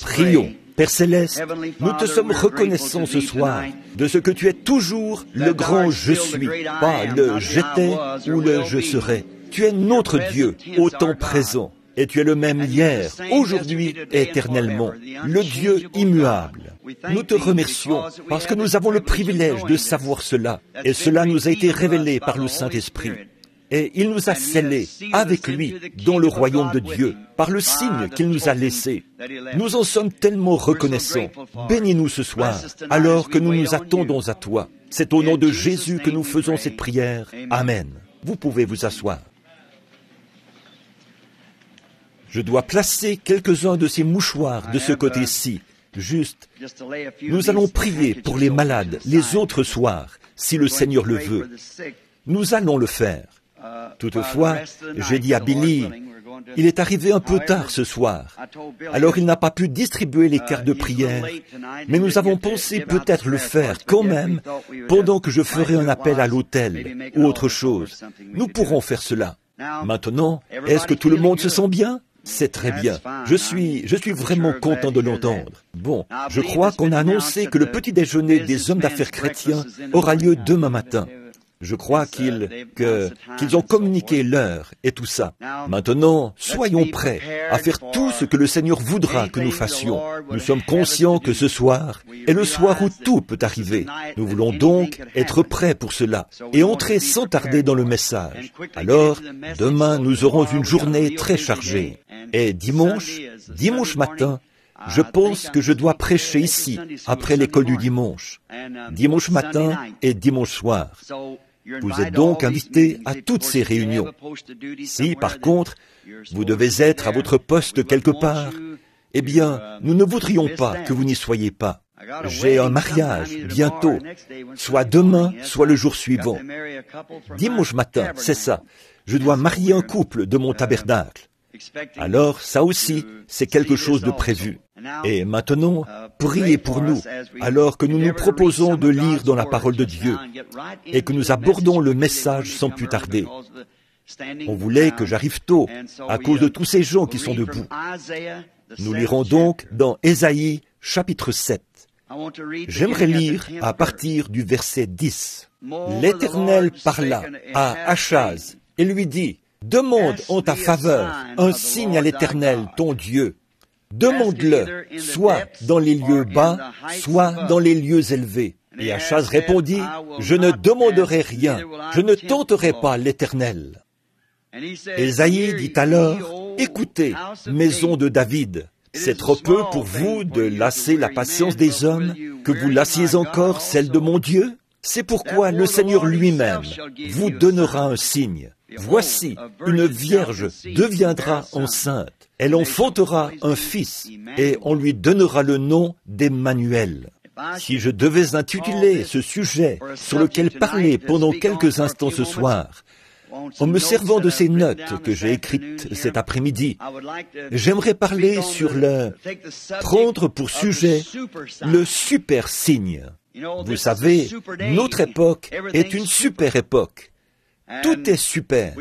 Prions. Père Céleste, nous te sommes reconnaissants ce soir de ce que tu es toujours le grand je suis, pas le j'étais ou le je serai. Tu es notre Dieu, au temps présent, et tu es le même hier, aujourd'hui et éternellement, le Dieu immuable. Nous te remercions parce que nous avons le privilège de savoir cela, et cela nous a été révélé par le Saint-Esprit. Et il nous a scellés avec lui dans le royaume de Dieu, par le signe qu'il nous a laissé. Nous en sommes tellement reconnaissants. Bénis-nous ce soir, alors que nous nous attendons à toi. C'est au nom de Jésus que nous faisons cette prière. Amen. Vous pouvez vous asseoir. Je dois placer quelques-uns de ces mouchoirs de ce côté-ci. Juste, nous allons prier pour les malades les autres soirs, si le Seigneur le veut. Nous allons le faire. Toutefois, j'ai dit à Billy, il est arrivé un peu tard ce soir, alors il n'a pas pu distribuer les cartes de prière, mais nous avons pensé peut-être le faire quand même pendant que je ferai un appel à l'hôtel ou autre chose. Nous pourrons faire cela. Maintenant, est-ce que tout le monde se sent bien? C'est très bien. Je suis vraiment content de l'entendre. Bon, je crois qu'on a annoncé que le petit déjeuner des hommes d'affaires chrétiens aura lieu demain matin. Je crois qu'ils ont communiqué l'heure et tout ça. Maintenant, soyons prêts à faire tout ce que le Seigneur voudra que nous fassions. Nous sommes conscients que ce soir est le soir où tout peut arriver. Nous voulons donc être prêts pour cela et entrer sans tarder dans le message. Alors, demain, nous aurons une journée très chargée. Et dimanche matin, je pense que je dois prêcher ici, après l'école du dimanche. Dimanche matin et dimanche soir. Vous êtes donc invités à toutes ces réunions. Si, par contre, vous devez être à votre poste quelque part, eh bien, nous ne voudrions pas que vous n'y soyez pas. J'ai un mariage bientôt, soit demain, soit le jour suivant. Dimanche matin, c'est ça. Je dois marier un couple de mon tabernacle. Alors, ça aussi, c'est quelque chose de prévu. Et maintenant, priez pour nous, alors que nous nous proposons de lire dans la parole de Dieu, et que nous abordons le message sans plus tarder. On voulait que j'arrive tôt, à cause de tous ces gens qui sont debout. Nous lirons donc dans Ésaïe, chapitre 7. J'aimerais lire à partir du verset 10. L'Éternel parla à Achaz et lui dit, « Demande en ta faveur un signe à l'Éternel, ton Dieu. Demande-le, soit dans les lieux bas, soit dans les lieux élevés. » Et Achaz répondit, « Je ne demanderai rien, je ne tenterai pas l'Éternel. » Ésaïe dit alors, « Écoutez, maison de David, c'est trop peu pour vous de lasser la patience des hommes, que vous lassiez encore celle de mon Dieu? C'est pourquoi le Seigneur lui-même vous donnera un signe. Voici, une vierge deviendra enceinte. Elle enfantera un fils, et on lui donnera le nom d'Emmanuel. » Si je devais intituler ce sujet sur lequel parler pendant quelques instants ce soir, en me servant de ces notes que j'ai écrites cet après-midi, j'aimerais parler sur prendre pour sujet le super signe. Vous savez, notre époque est une super époque. Tout est super.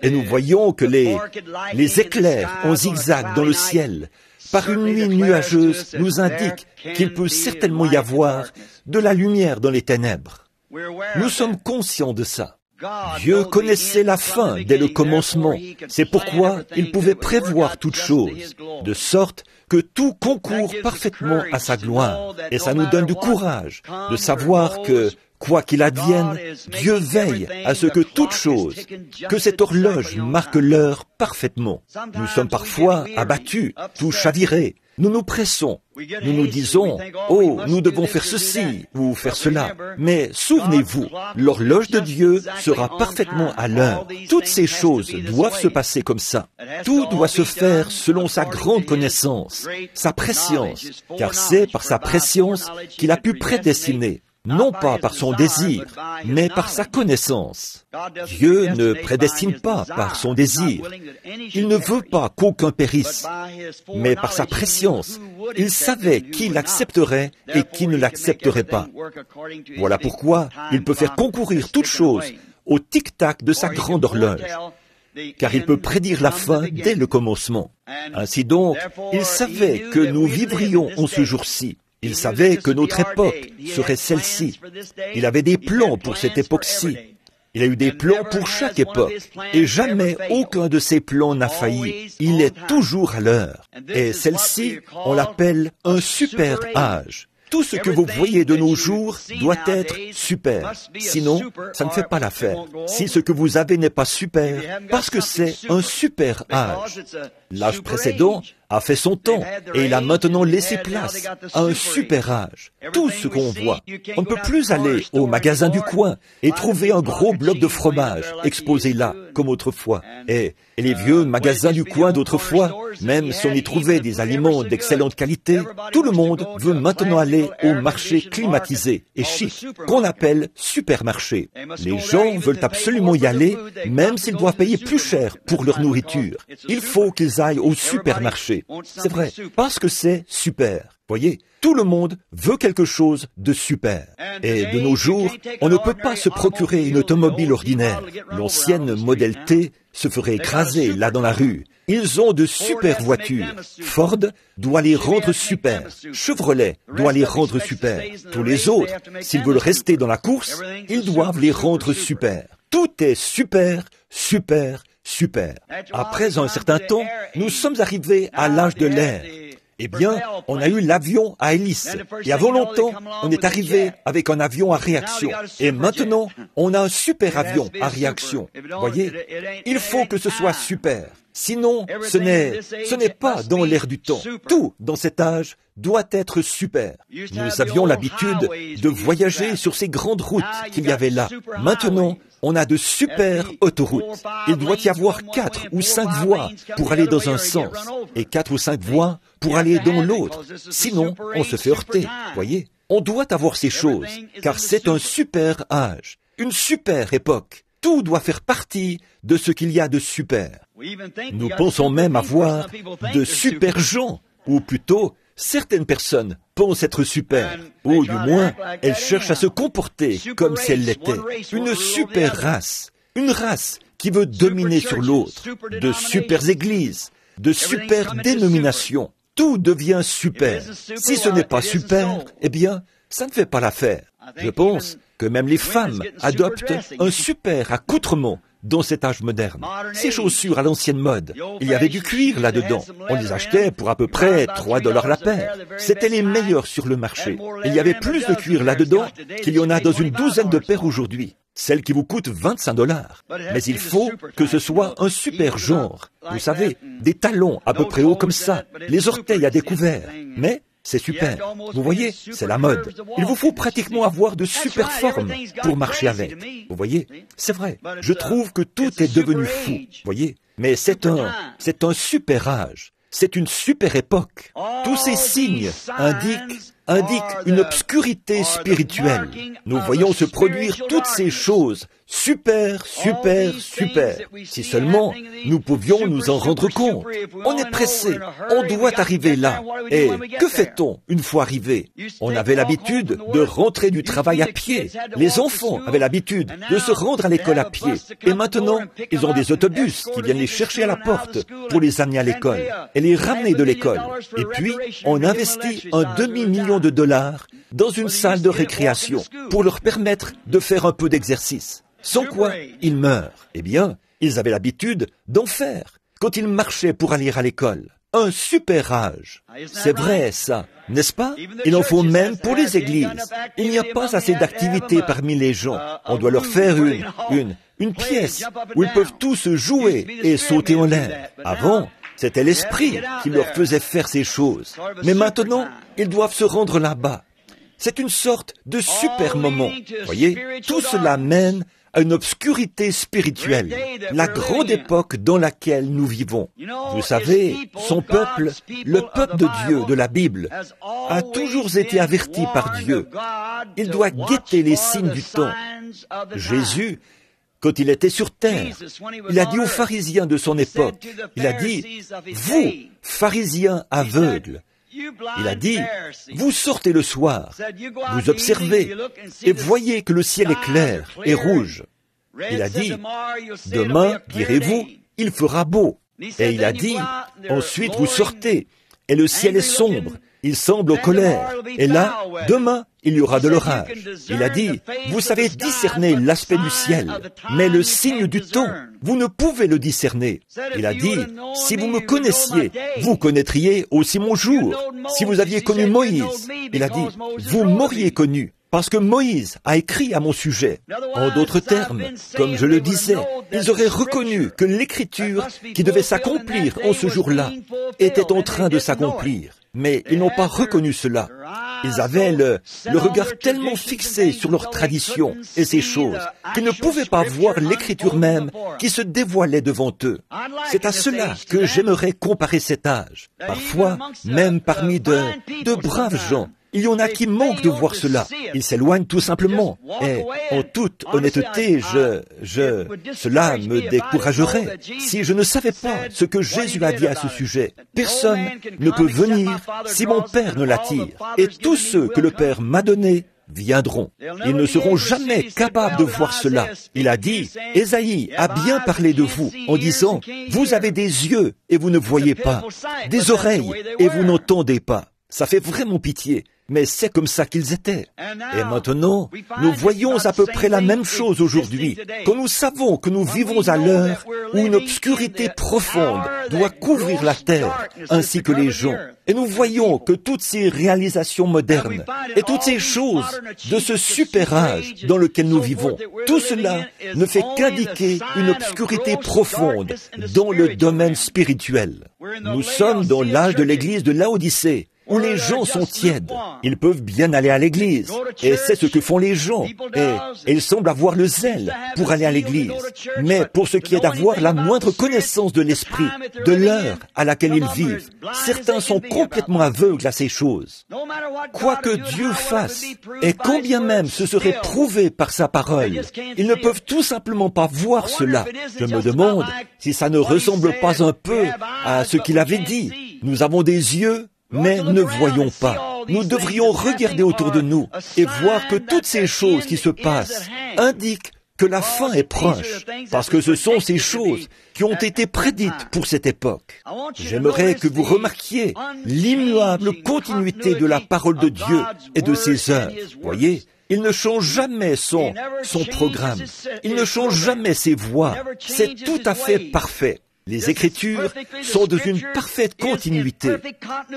Et nous voyons que les éclairs en zigzag dans le ciel, par une nuit nuageuse, nous indiquent qu'il peut certainement y avoir de la lumière dans les ténèbres. Nous sommes conscients de ça. Dieu connaissait la fin dès le commencement. C'est pourquoi il pouvait prévoir toutes choses, de sorte que tout concourt parfaitement à sa gloire. Et ça nous donne du courage de savoir que, quoi qu'il advienne, Dieu veille à ce que toute chose, que cette horloge marque l'heure parfaitement. Nous sommes parfois abattus, tout chavirés. Nous nous pressons. Nous nous disons, « Oh, nous devons faire ceci ou faire cela. » Mais souvenez-vous, l'horloge de Dieu sera parfaitement à l'heure. Toutes ces choses doivent se passer comme ça. Tout doit se faire selon sa grande connaissance, sa prescience, car c'est par sa prescience qu'il a pu prédestiner. Non pas par son désir, mais par sa connaissance. Dieu ne prédestine pas par son désir. Il ne veut pas qu'aucun périsse, mais par sa prescience, il savait qui l'accepterait et qui ne l'accepterait pas. Voilà pourquoi il peut faire concourir toutes choses au tic-tac de sa grande horloge. car il peut prédire la fin dès le commencement. Ainsi donc, il savait que nous vivrions en ce jour-ci. Il savait que notre époque serait celle-ci. Il avait des plans pour cette époque-ci. Il a eu des plans pour chaque époque, et jamais aucun de ces plans n'a failli. Il est toujours à l'heure. Et celle-ci, on l'appelle un super âge. Tout ce que vous voyez de nos jours doit être super. Sinon, ça ne fait pas l'affaire. Si ce que vous avez n'est pas super, parce que c'est un super âge. L'âge précédent a fait son temps et il a maintenant laissé place à un super âge. Tout ce qu'on voit. On ne peut plus aller au magasin du coin et trouver un gros bloc de fromage exposé là, comme autrefois. Et les vieux magasins du coin d'autrefois, même si on y trouvait des aliments d'excellente qualité, tout le monde veut maintenant aller au marché climatisé et chic, qu'on appelle supermarché. Les gens veulent absolument y aller, même s'ils doivent payer plus cher pour leur nourriture. Il faut qu'ils aillent au supermarché. C'est vrai, parce que c'est super. Voyez, tout le monde veut quelque chose de super. Et de nos jours, on ne peut pas se procurer une automobile ordinaire. L'ancienne modèle T se ferait écraser là dans la rue. Ils ont de super voitures. Ford doit les rendre super. Chevrolet doit les rendre super. Tous les autres, s'ils veulent rester dans la course, ils doivent les rendre super. Tout est super, super, super. Après un certain temps, nous sommes arrivés à l'âge de l'air. Eh bien, on a eu l'avion à hélice. Et avant longtemps, on est arrivé avec un avion à réaction. Et maintenant, on a un super avion à réaction. Voyez, il faut que ce soit super. Sinon, ce n'est pas dans l'air du temps. Tout dans cet âge doit être super. Nous avions l'habitude de voyager sur ces grandes routes qu'il y avait là. Maintenant, on a de super autoroutes. Il doit y avoir 4 ou 5 voies pour aller dans un sens et 4 ou 5 voies pour aller dans l'autre. Sinon, on se fait heurter. Voyez, on doit avoir ces choses, car c'est un super âge, une super époque. Tout doit faire partie de ce qu'il y a de super. Nous pensons même avoir de super gens, ou plutôt, certaines personnes pensent être super, ou du moins, elles cherchent à se comporter comme si elles l'étaient. Une super race, une race qui veut dominer sur l'autre, de super églises, de super dénominations. Tout devient super. Si ce n'est pas super, eh bien, ça ne fait pas l'affaire. Je pense que même les femmes adoptent un super accoutrement dans cet âge moderne. Ces chaussures à l'ancienne mode, il y avait du cuir là-dedans. On les achetait pour à peu près $3 la paire. C'étaient les meilleurs sur le marché. Il y avait plus de cuir là-dedans qu'il y en a dans une douzaine de paires aujourd'hui. Celles qui vous coûtent $25. Mais il faut que ce soit un super genre. Vous savez, des talons à peu près hauts comme ça, les orteils à découvert. Mais c'est super. Vous voyez, c'est la mode. Il vous faut pratiquement avoir de super formes pour marcher avec. Vous voyez, c'est vrai. Je trouve que tout est devenu fou. Vous voyez, mais c'est un super âge. C'est une super époque. Tous ces signes indiquent une obscurité spirituelle. Nous voyons se produire toutes ces choses. Super, super, super. Si seulement nous pouvions nous en rendre compte. On est pressé, on doit arriver là. Et que fait-on une fois arrivé? On avait l'habitude de rentrer du travail à pied. Les enfants avaient l'habitude de se rendre à l'école à pied. Et maintenant, ils ont des autobus qui viennent les chercher à la porte pour les amener à l'école et les ramener de l'école. Et puis, on investit un $500,000 dans une salle de récréation pour leur permettre de faire un peu d'exercice. Sans quoi, ils meurent. Eh bien, ils avaient l'habitude d'en faire quand ils marchaient pour aller à l'école. Un super âge. C'est vrai, ça, n'est-ce pas? Il en faut même pour les églises. Il n'y a pas assez d'activité parmi les gens. On doit leur faire une pièce où ils peuvent tous jouer et sauter en l'air. Avant, c'était l'esprit qui leur faisait faire ces choses. Mais maintenant, ils doivent se rendre là-bas. C'est une sorte de super moment. Voyez, tout cela mène à une obscurité spirituelle, la grande époque dans laquelle nous vivons. Vous savez, son peuple, le peuple de Dieu de la Bible, a toujours été averti par Dieu. Il doit guetter les signes du temps. Jésus, quand il était sur terre, il a dit aux pharisiens de son époque, il a dit, « Vous, pharisiens aveugles, il a dit, vous sortez le soir, vous observez et voyez que le ciel est clair et rouge. Il a dit, demain, direz-vous, il fera beau. Et il a dit, ensuite vous sortez, et le ciel est sombre, il semble en colère. Et là, demain, il y aura de l'orage. Il a dit, vous savez discerner l'aspect du ciel, mais le signe du temps, vous ne pouvez le discerner. Il a dit, si vous me connaissiez, vous connaîtriez aussi mon jour. Si vous aviez connu Moïse, il a dit, vous m'auriez connu. Parce que Moïse a écrit à mon sujet. En d'autres termes, comme je le disais, ils auraient reconnu que l'écriture qui devait s'accomplir en ce jour-là était en train de s'accomplir. Mais ils n'ont pas reconnu cela. Ils avaient le regard tellement fixé sur leur tradition et ces choses qu'ils ne pouvaient pas voir l'écriture même qui se dévoilait devant eux. C'est à cela que j'aimerais comparer cet âge. Parfois, même parmi de braves gens, il y en a qui manquent de voir cela. Ils s'éloignent tout simplement. Et en toute honnêteté, cela me découragerait si je ne savais pas ce que Jésus a dit à ce sujet. Personne ne peut venir si mon Père ne l'attire. Et tous ceux que le Père m'a donnés viendront. Ils ne seront jamais capables de voir cela. Il a dit, Ésaïe a bien parlé de vous en disant, vous avez des yeux et vous ne voyez pas, des oreilles et vous n'entendez pas. Ça fait vraiment pitié. Mais c'est comme ça qu'ils étaient. Et maintenant, nous voyons à peu près la même chose aujourd'hui, quand nous savons que nous vivons à l'heure où une obscurité profonde doit couvrir la terre, ainsi que les gens. Et nous voyons que toutes ces réalisations modernes et toutes ces choses de ce super âge dans lequel nous vivons, tout cela ne fait qu'indiquer une obscurité profonde dans le domaine spirituel. Nous sommes dans l'âge de l'église de Laodicée, où les gens sont tièdes. Ils peuvent bien aller à l'église, et c'est ce que font les gens, et ils semblent avoir le zèle pour aller à l'église. Mais pour ce qui est d'avoir la moindre connaissance de l'esprit, de l'heure à laquelle ils vivent, certains sont complètement aveugles à ces choses. Quoi que Dieu fasse, et combien même ce serait prouvé par sa parole, ils ne peuvent tout simplement pas voir cela. Je me demande si ça ne ressemble pas un peu à ce qu'il avait dit. Nous avons des yeux, mais ne voyons pas. Nous devrions regarder autour de nous et voir que toutes ces choses qui se passent indiquent que la fin est proche, parce que ce sont ces choses qui ont été prédites pour cette époque. J'aimerais que vous remarquiez l'immuable continuité de la parole de Dieu et de ses œuvres. Voyez, il ne change jamais son programme. Il ne change jamais ses voies. C'est tout à fait parfait. Les Écritures sont dans une parfaite continuité.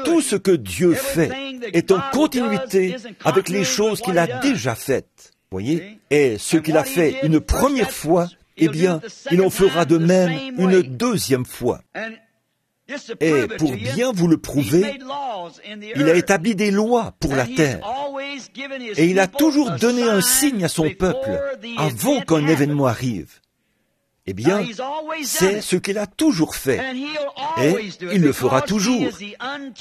Tout ce que Dieu fait est en continuité avec les choses qu'il a déjà faites. Voyez? Et ce qu'il a fait une première fois, eh bien, il en fera de même une deuxième fois. Et pour bien vous le prouver, il a établi des lois pour la terre. Et il a toujours donné un signe à son peuple avant qu'un événement arrive. Eh bien, c'est ce qu'il a toujours fait. Et il le fera toujours,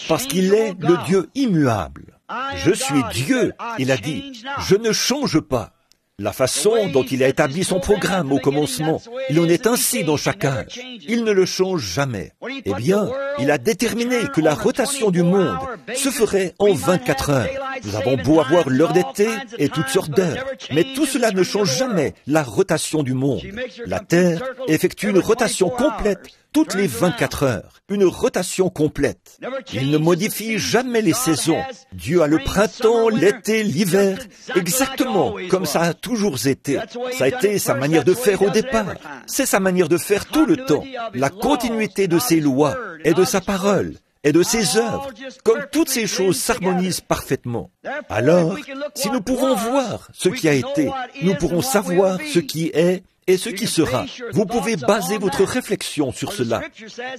parce qu'il est le Dieu immuable. Je suis Dieu, il a dit, je ne change pas. La façon dont il a établi son programme au commencement, il en est ainsi dans chaque âge. Il ne le change jamais. Eh bien, il a déterminé que la rotation du monde se ferait en 24 heures. Nous avons beau avoir l'heure d'été et toutes sortes d'heures, mais tout cela ne change jamais la rotation du monde. La Terre effectue une rotation complète toutes les 24 heures, une rotation complète. Il ne modifie jamais les saisons. Dieu a le printemps, l'été, l'hiver, exactement comme ça a toujours été. Ça a été sa manière de faire au départ. C'est sa manière de faire tout le temps. La continuité de ses lois et de sa parole et de ses œuvres, comme toutes ces choses s'harmonisent parfaitement. Alors, si nous pouvons voir ce qui a été, nous pourrons savoir ce qui est et ce qui sera. Vous pouvez baser votre réflexion sur cela,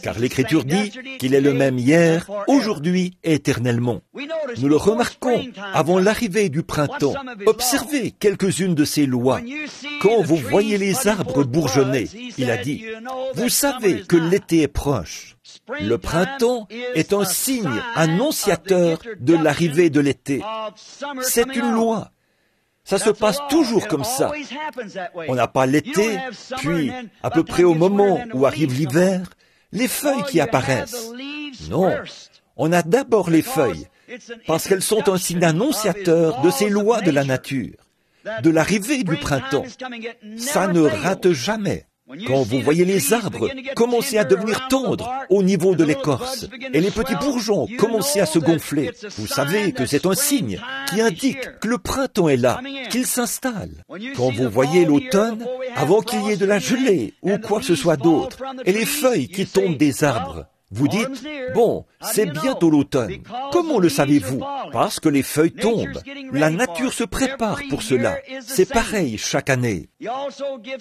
car l'Écriture dit qu'il est le même hier, aujourd'hui et éternellement. Nous le remarquons avant l'arrivée du printemps. Observez quelques-unes de ces lois. Quand vous voyez les arbres bourgeonner, il a dit, vous savez que l'été est proche. Le printemps est un signe annonciateur de l'arrivée de l'été. C'est une loi. Ça se passe toujours comme ça. On n'a pas l'été, puis, à peu près au moment où arrive l'hiver, les feuilles qui apparaissent. Non, on a d'abord les feuilles, parce qu'elles sont un signe annonciateur de ces lois de la nature, de l'arrivée du printemps. Ça ne rate jamais. Quand vous voyez les arbres commencer à devenir tendres au niveau de l'écorce et les petits bourgeons commencer à se gonfler, vous savez que c'est un signe qui indique que le printemps est là, qu'il s'installe. Quand vous voyez l'automne, avant qu'il y ait de la gelée ou quoi que ce soit d'autre, et les feuilles qui tombent des arbres, vous dites, bon, c'est bientôt l'automne. Comment le savez-vous? Parce que les feuilles tombent. La nature se prépare pour cela. C'est pareil chaque année.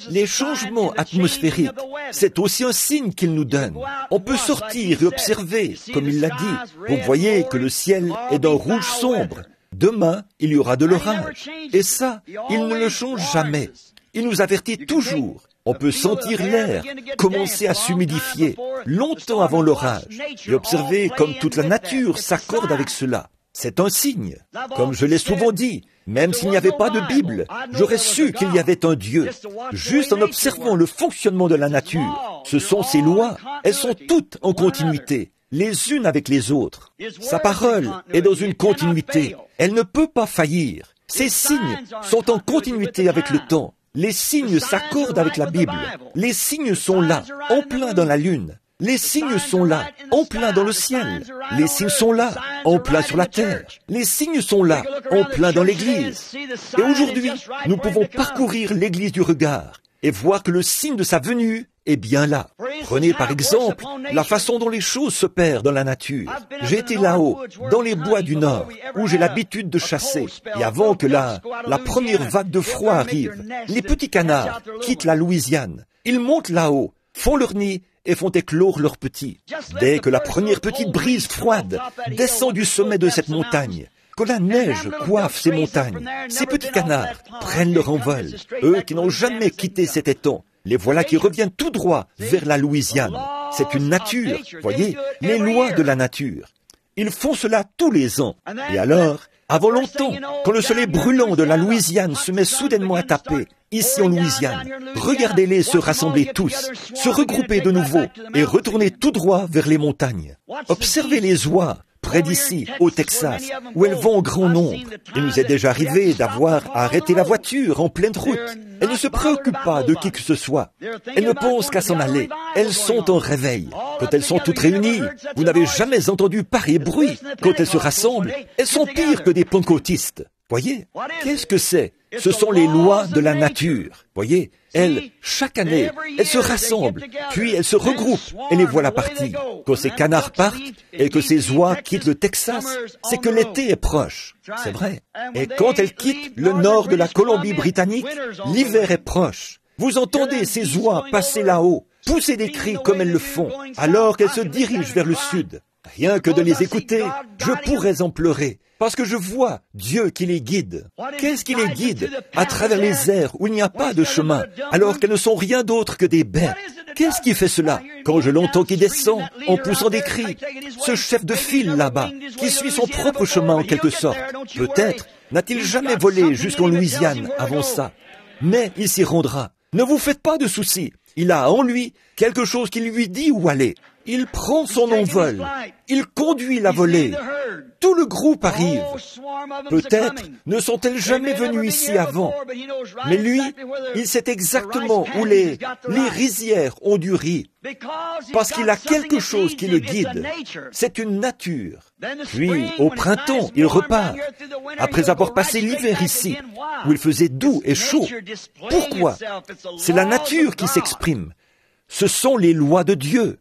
Les changements atmosphériques, c'est aussi un signe qu'il nous donne. On peut sortir et observer, comme il l'a dit. Vous voyez que le ciel est d'un rouge sombre. Demain, il y aura de l'orage. Et ça, il ne le change jamais. Il nous avertit toujours. On peut sentir l'air commencer à s'humidifier longtemps avant l'orage. Et observez comme toute la nature s'accorde avec cela. C'est un signe. Comme je l'ai souvent dit, même s'il n'y avait pas de Bible, j'aurais su qu'il y avait un Dieu. Juste en observant le fonctionnement de la nature, ce sont ses lois. Elles sont toutes en continuité, les unes avec les autres. Sa parole est dans une continuité. Elle ne peut pas faillir. Ses signes sont en continuité avec le temps. Les signes s'accordent avec la Bible. Les signes sont là, en plein dans la lune. Les signes sont là, en plein dans le ciel. Les signes sont là, en plein sur la terre. Les signes sont là, en plein dans l'Église. Et aujourd'hui, nous pouvons parcourir l'Église du regard et voir que le signe de sa venue est bien là. Prenez par exemple la façon dont les choses s'opèrent dans la nature. J'ai été là-haut, dans les bois du Nord, où j'ai l'habitude de chasser. Et avant que la première vague de froid arrive, les petits canards quittent la Louisiane. Ils montent là-haut, font leur nid et font éclore leurs petits. Dès que la première petite brise froide descend du sommet de cette montagne, que la neige coiffe ces montagnes, ces petits canards prennent leur envol. Eux qui n'ont jamais quitté cet étang, les voilà qui reviennent tout droit vers la Louisiane. C'est une nature, voyez, les lois de la nature. Ils font cela tous les ans. Et alors, avant longtemps, quand le soleil brûlant de la Louisiane se met soudainement à taper, ici en Louisiane, regardez-les se rassembler tous, se regrouper de nouveau et retourner tout droit vers les montagnes. Observez les oies près d'ici, au Texas, où elles vont en grand nombre. Il nous est déjà arrivé d'avoir à arrêter la voiture en pleine route. Elles ne se préoccupent pas de qui que ce soit. Elles ne pensent qu'à s'en aller. Elles sont en réveil. Quand elles sont toutes réunies, vous n'avez jamais entendu pareil bruit. Quand elles se rassemblent, elles sont pires que des pentecôtistes. Voyez, qu'est-ce que c'est? Ce sont les lois de la nature. Voyez, elles, chaque année, elles se rassemblent, puis elles se regroupent et les voilà parties. Quand ces canards partent et que ces oies quittent le Texas, c'est que l'été est proche. C'est vrai. Et quand elles quittent le nord de la Colombie-Britannique, l'hiver est proche. Vous entendez ces oies passer là-haut, pousser des cris comme elles le font, alors qu'elles se dirigent vers le sud. Rien que de les écouter, je pourrais en pleurer, parce que je vois Dieu qui les guide. Qu'est-ce qui les guide à travers les airs où il n'y a pas de chemin, alors qu'elles ne sont rien d'autre que des bêtes? Qu'est-ce qui fait cela? Quand je l'entends qui descend, en poussant des cris, ce chef de file là-bas, qui suit son propre chemin en quelque sorte, peut-être n'a-t-il jamais volé jusqu'en Louisiane avant ça, mais il s'y rendra. Ne vous faites pas de soucis, il a en lui quelque chose qui lui dit où aller. Il prend son envol, il conduit la volée. Tout le groupe arrive. Peut-être ne sont-elles jamais venues ici avant, mais lui, il sait exactement où les rizières ont du riz, parce qu'il a quelque chose qui le guide. C'est une nature. Puis, au printemps, il repart, après avoir passé l'hiver ici, où il faisait doux et chaud. Pourquoi? C'est la nature qui s'exprime. Ce sont les lois de Dieu.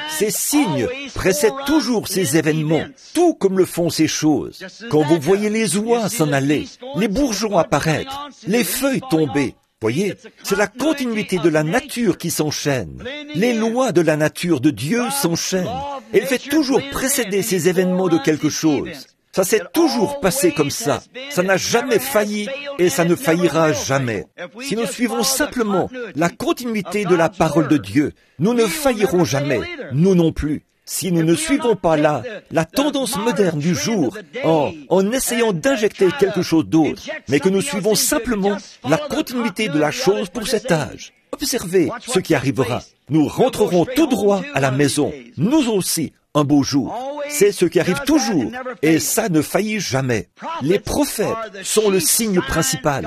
Ces signes précèdent toujours ces événements, tout comme le font ces choses. Quand vous voyez les oies s'en aller, les bourgeons apparaître, les feuilles tomber, voyez, c'est la continuité de la nature qui s'enchaîne. Les lois de la nature de Dieu s'enchaînent. Elle fait toujours précéder ces événements de quelque chose. Ça s'est toujours passé comme ça. Ça n'a jamais failli et ça ne faillira jamais. Si nous suivons simplement la continuité de la parole de Dieu, nous ne faillirons jamais, nous non plus. Si nous ne suivons pas la tendance moderne du jour en essayant d'injecter quelque chose d'autre, mais que nous suivons simplement la continuité de la chose pour cet âge, observez ce qui arrivera. Nous rentrerons tout droit à la maison, nous aussi, un beau jour. C'est ce qui arrive toujours, et ça ne faillit jamais. Les prophètes sont le signe principal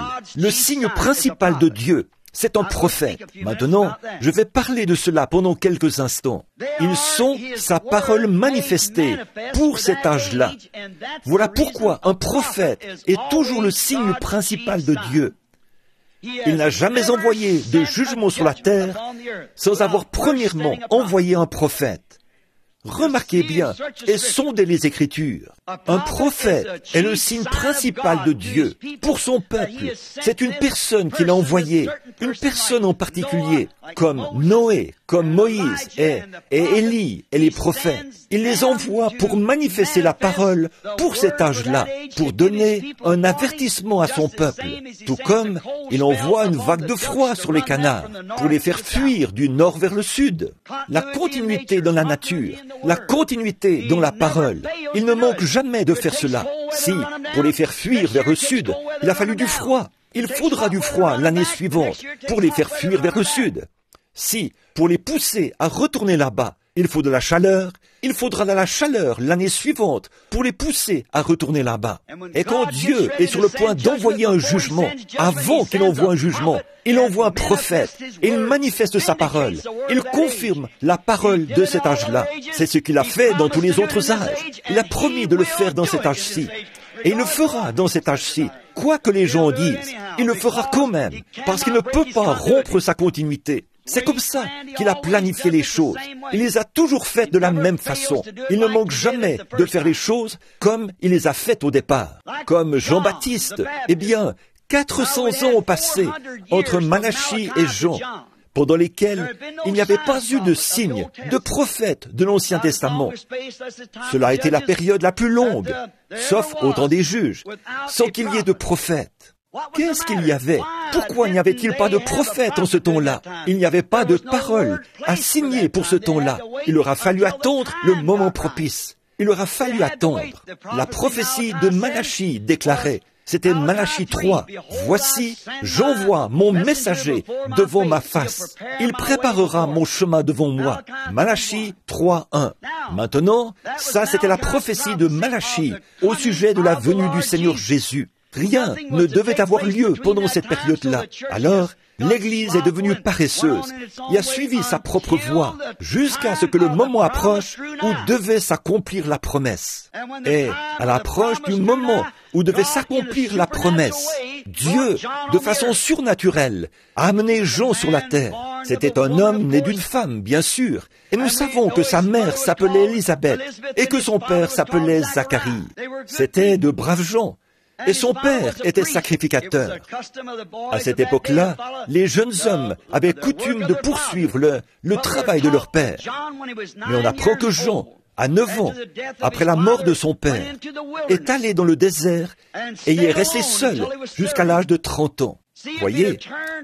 de Dieu. C'est un prophète. Maintenant, je vais parler de cela pendant quelques instants. Ils sont sa parole manifestée pour cet âge-là. Voilà pourquoi un prophète est toujours le signe principal de Dieu. Il n'a jamais envoyé de jugement sur la terre sans avoir premièrement envoyé un prophète. Remarquez bien et sondez les Écritures. Un prophète est le signe principal de Dieu pour son peuple. C'est une personne qu'il a envoyée, une personne en particulier, comme Noé, comme Moïse et Élie et les prophètes. Il les envoie pour manifester la parole pour cet âge-là, pour donner un avertissement à son peuple, tout comme il envoie une vague de froid sur les canards pour les faire fuir du nord vers le sud. La continuité dans la nature, la continuité dans la parole. Il ne manque jamais de faire cela. Si, pour les faire fuir vers le sud, il a fallu du froid, il faudra du froid l'année suivante pour les faire fuir vers le sud. Si, pour les pousser à retourner là-bas, il faut de la chaleur, il faudra de la chaleur l'année suivante pour les pousser à retourner là-bas. Et quand Dieu est sur le point d'envoyer un jugement, avant qu'il envoie un jugement, il envoie un prophète et il manifeste sa parole. Il confirme la parole de cet âge-là. C'est ce qu'il a fait dans tous les autres âges. Il a promis de le faire dans cet âge-ci. Et il le fera dans cet âge-ci. Quoi que les gens disent, il le fera quand même, parce qu'il ne peut pas rompre sa continuité. C'est comme ça qu'il a planifié les choses. Il les a toujours faites de la même façon. Il ne manque jamais de faire les choses comme il les a faites au départ. Comme Jean-Baptiste, eh bien, 400 ans ont passé entre Malachie et Jean, pendant lesquels il n'y avait pas eu de signe, de prophète de l'Ancien Testament. Cela a été la période la plus longue, sauf au temps des juges, sans qu'il y ait de prophète. Qu'est-ce qu'il y avait? Pourquoi n'y avait-il pas de prophète en ce temps-là? Il n'y avait pas de parole à signer pour ce temps-là. Il aura fallu attendre le moment propice. Il aura fallu attendre. La prophétie de Malachie déclarait, c'était Malachie 3, « Voici, j'envoie mon messager devant ma face. Il préparera mon chemin devant moi. » Malachie 3, 1. Maintenant, ça c'était la prophétie de Malachie au sujet de la venue du Seigneur Jésus. Rien ne devait avoir lieu pendant cette période-là. Alors, l'Église est devenue paresseuse et a suivi sa propre voie jusqu'à ce que le moment approche où devait s'accomplir la promesse. Et à l'approche du moment où devait s'accomplir la promesse, Dieu, de façon surnaturelle, a amené Jean sur la terre. C'était un homme né d'une femme, bien sûr, et nous savons que sa mère s'appelait Élisabeth et que son père s'appelait Zacharie. C'étaient de braves gens. Et son père était sacrificateur. À cette époque-là, les jeunes hommes avaient coutume de poursuivre le travail de leur père. Mais on apprend que Jean, à 9 ans, après la mort de son père, est allé dans le désert et y est resté seul jusqu'à l'âge de 30 ans. Voyez,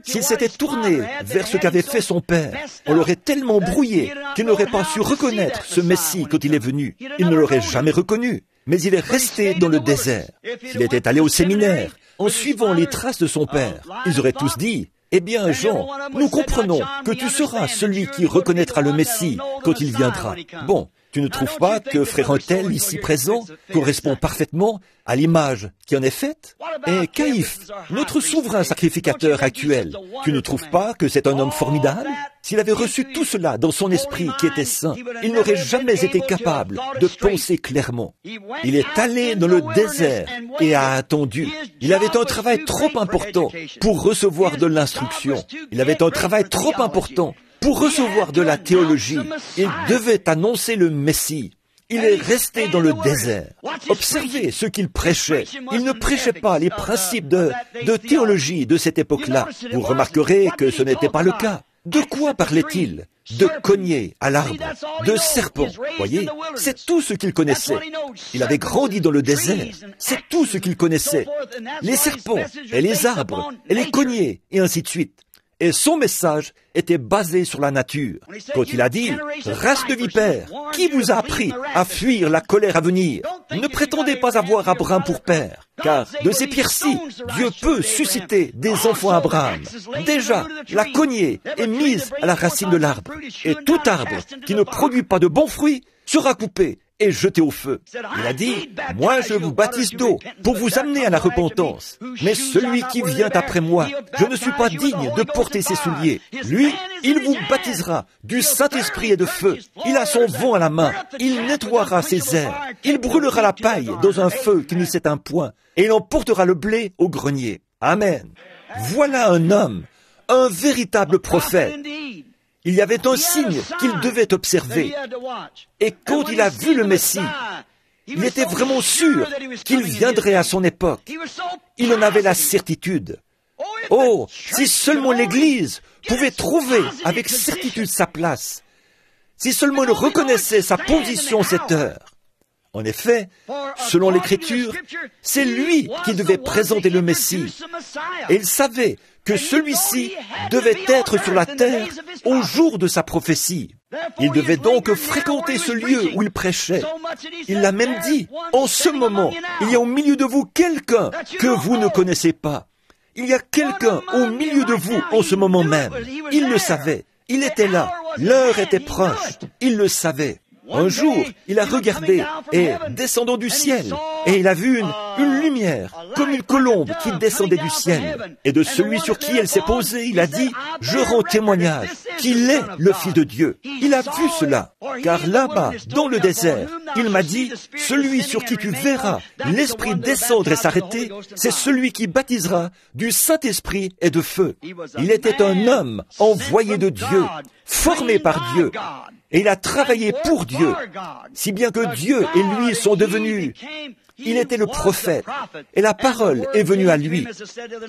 s'il s'était tourné vers ce qu'avait fait son père, on l'aurait tellement brouillé qu'il n'aurait pas su reconnaître ce Messie quand il est venu. Il ne l'aurait jamais reconnu. Mais il est resté dans le désert. S'il était allé au séminaire, en suivant les traces de son père, ils auraient tous dit, « Eh bien, Jean, nous comprenons que tu seras celui qui reconnaîtra le Messie quand il viendra. » Bon, tu ne trouves pas que frère Untel, ici présent, correspond parfaitement à l'image qui en est faite? Et Caïphe, notre souverain sacrificateur actuel, tu ne trouves pas que c'est un homme formidable? S'il avait reçu tout cela dans son esprit qui était saint, il n'aurait jamais été capable de penser clairement. Il est allé dans le désert et a attendu. Il avait un travail trop important pour recevoir de l'instruction. Il avait un travail trop important pour recevoir de la théologie. Il devait annoncer le Messie. Il est resté dans le désert. Observez ce qu'il prêchait. Il ne prêchait pas les principes de théologie de cette époque-là. Vous remarquerez que ce n'était pas le cas. De quoi parlait-il? De cogner à l'arbre, de serpents. Voyez, c'est tout ce qu'il connaissait. Il avait grandi dans le désert. C'est tout ce qu'il connaissait. Les serpents et les arbres et les cogners et ainsi de suite. Et son message était basé sur la nature. Quand il a dit « Race de vipères, qui vous a appris à fuir la colère à venir? Ne prétendez pas avoir Abraham pour père, car de ces pierres-ci, Dieu peut susciter des enfants à Abraham. Déjà, la cognée est mise à la racine de l'arbre, et tout arbre qui ne produit pas de bons fruits sera coupé et jeté au feu. Il a dit, moi je vous baptise d'eau pour vous amener à la repentance. Mais celui qui vient après moi, je ne suis pas digne de porter ses souliers. Lui, il vous baptisera du Saint-Esprit et de feu. Il a son vent à la main. Il nettoiera ses airs. Il brûlera la paille dans un feu qui ne s'éteint point. Et il emportera le blé au grenier. Amen. Voilà un homme, un véritable prophète. Il y avait un signe qu'il devait observer. Et quand il a vu le Messie, il était vraiment sûr qu'il viendrait à son époque. Il en avait la certitude. Oh, si seulement l'Église pouvait trouver avec certitude sa place, si seulement il reconnaissait sa position cette heure. En effet, selon l'Écriture, c'est lui qui devait présenter le Messie. Et il savait que celui-ci devait être sur la terre au jour de sa prophétie. Il devait donc fréquenter ce lieu où il prêchait. Il l'a même dit, en ce moment, il y a au milieu de vous quelqu'un que vous ne connaissez pas. Il y a quelqu'un au milieu de vous en ce moment même. Il le savait. Il était là. L'heure était proche. Il le savait. Un jour, il a regardé et descendant du ciel, et il a vu une lumière, comme une colombe qui descendait du ciel. Et de celui sur qui elle s'est posée, il a dit, je rends témoignage qu'il est le Fils de Dieu. Il a vu cela, car là-bas, dans le désert, il m'a dit, celui sur qui tu verras l'Esprit descendre et s'arrêter, c'est celui qui baptisera du Saint-Esprit et de feu. Il était un homme envoyé de Dieu, formé par Dieu. Et il a travaillé pour Dieu, si bien que Dieu et lui sont devenus. Il était le prophète, et la parole est venue à lui,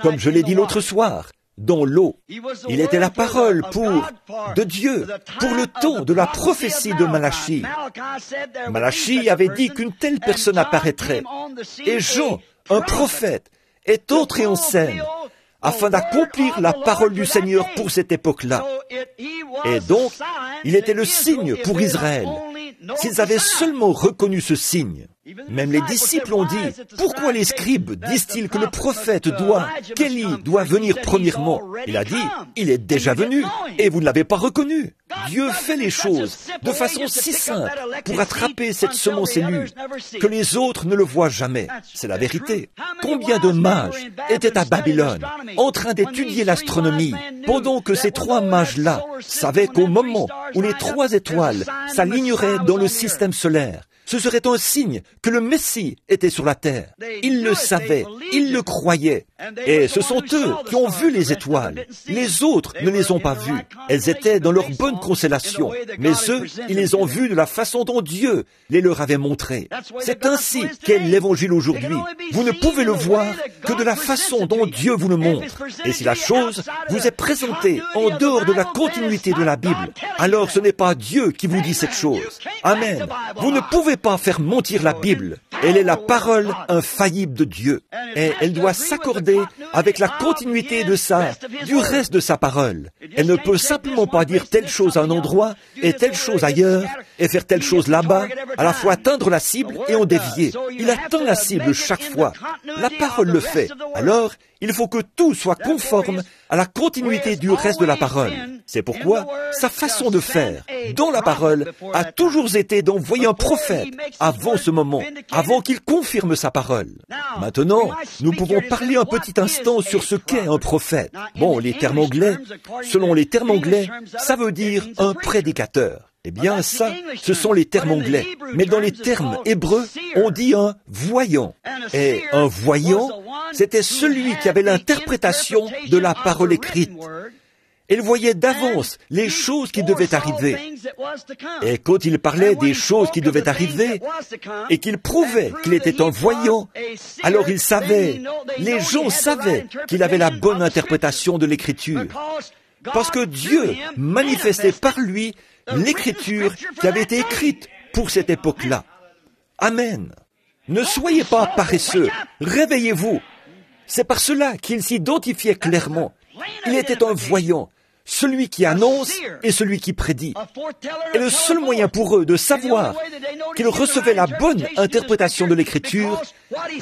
comme je l'ai dit l'autre soir, dans l'eau. Il était la parole de Dieu, pour le temps de la prophétie de Malachie. Malachie avait dit qu'une telle personne apparaîtrait, et Jean, un prophète, est entré en scène, afin d'accomplir la parole du Seigneur pour cette époque-là. Et donc, il était le signe pour Israël. S'ils avaient seulement reconnu ce signe, même les disciples ont dit, pourquoi les scribes disent-ils que le prophète qu'Élie doit venir premièrement? Il a dit, il est déjà venu, et vous ne l'avez pas reconnu. Dieu fait les choses de façon si simple pour attraper cette semence élue, que les autres ne le voient jamais. C'est la vérité. Combien de mages étaient à Babylone, en train d'étudier l'astronomie, pendant que ces 3 mages-là savaient qu'au moment où les 3 étoiles s'aligneraient dans le système solaire, ce serait un signe que le Messie était sur la terre. Ils le savaient, ils le croyaient. Et ce sont eux qui ont vu les étoiles. Les autres ne les ont pas vues. Elles étaient dans leur bonne constellation. Mais eux, ils les ont vues de la façon dont Dieu les leur avait montrées. C'est ainsi qu'est l'Évangile aujourd'hui. Vous ne pouvez le voir que de la façon dont Dieu vous le montre. Et si la chose vous est présentée en dehors de la continuité de la Bible, alors ce n'est pas Dieu qui vous dit cette chose. Amen. Vous ne pouvez pas faire mentir la Bible. Elle est la parole infaillible de Dieu. Et elle doit s'accorder avec la continuité du reste de sa parole. Elle ne peut simplement pas dire telle chose à un endroit et telle chose ailleurs et faire telle chose là-bas, à la fois atteindre la cible et en dévier. Il atteint la cible chaque fois. La parole le fait. Alors, il faut que tout soit conforme à la continuité du reste de la parole. C'est pourquoi sa façon de faire dans la parole a toujours été d'envoyer un prophète avant ce moment, avant qu'il confirme sa parole. Maintenant, nous pouvons parler un petit instant sur ce qu'est un prophète. Bon, selon les termes anglais, ça veut dire un prédicateur. Eh bien, ça, ce sont les termes anglais. Mais dans les termes hébreux, on dit un voyant. Et un voyant, c'était celui qui avait l'interprétation de la parole écrite. Il voyait d'avance les choses qui devaient arriver. Et quand il parlait des choses qui devaient arriver, et qu'il prouvait qu'il était un voyant, alors les gens savaient qu'il avait la bonne interprétation de l'Écriture. Parce que Dieu manifestait par lui l'Écriture qui avait été écrite pour cette époque-là. Amen. Ne soyez pas paresseux, réveillez-vous. C'est par cela qu'il s'identifiait clairement. Il était un voyant, celui qui annonce et celui qui prédit. Et le seul moyen pour eux de savoir qu'ils recevaient la bonne interprétation de l'Écriture,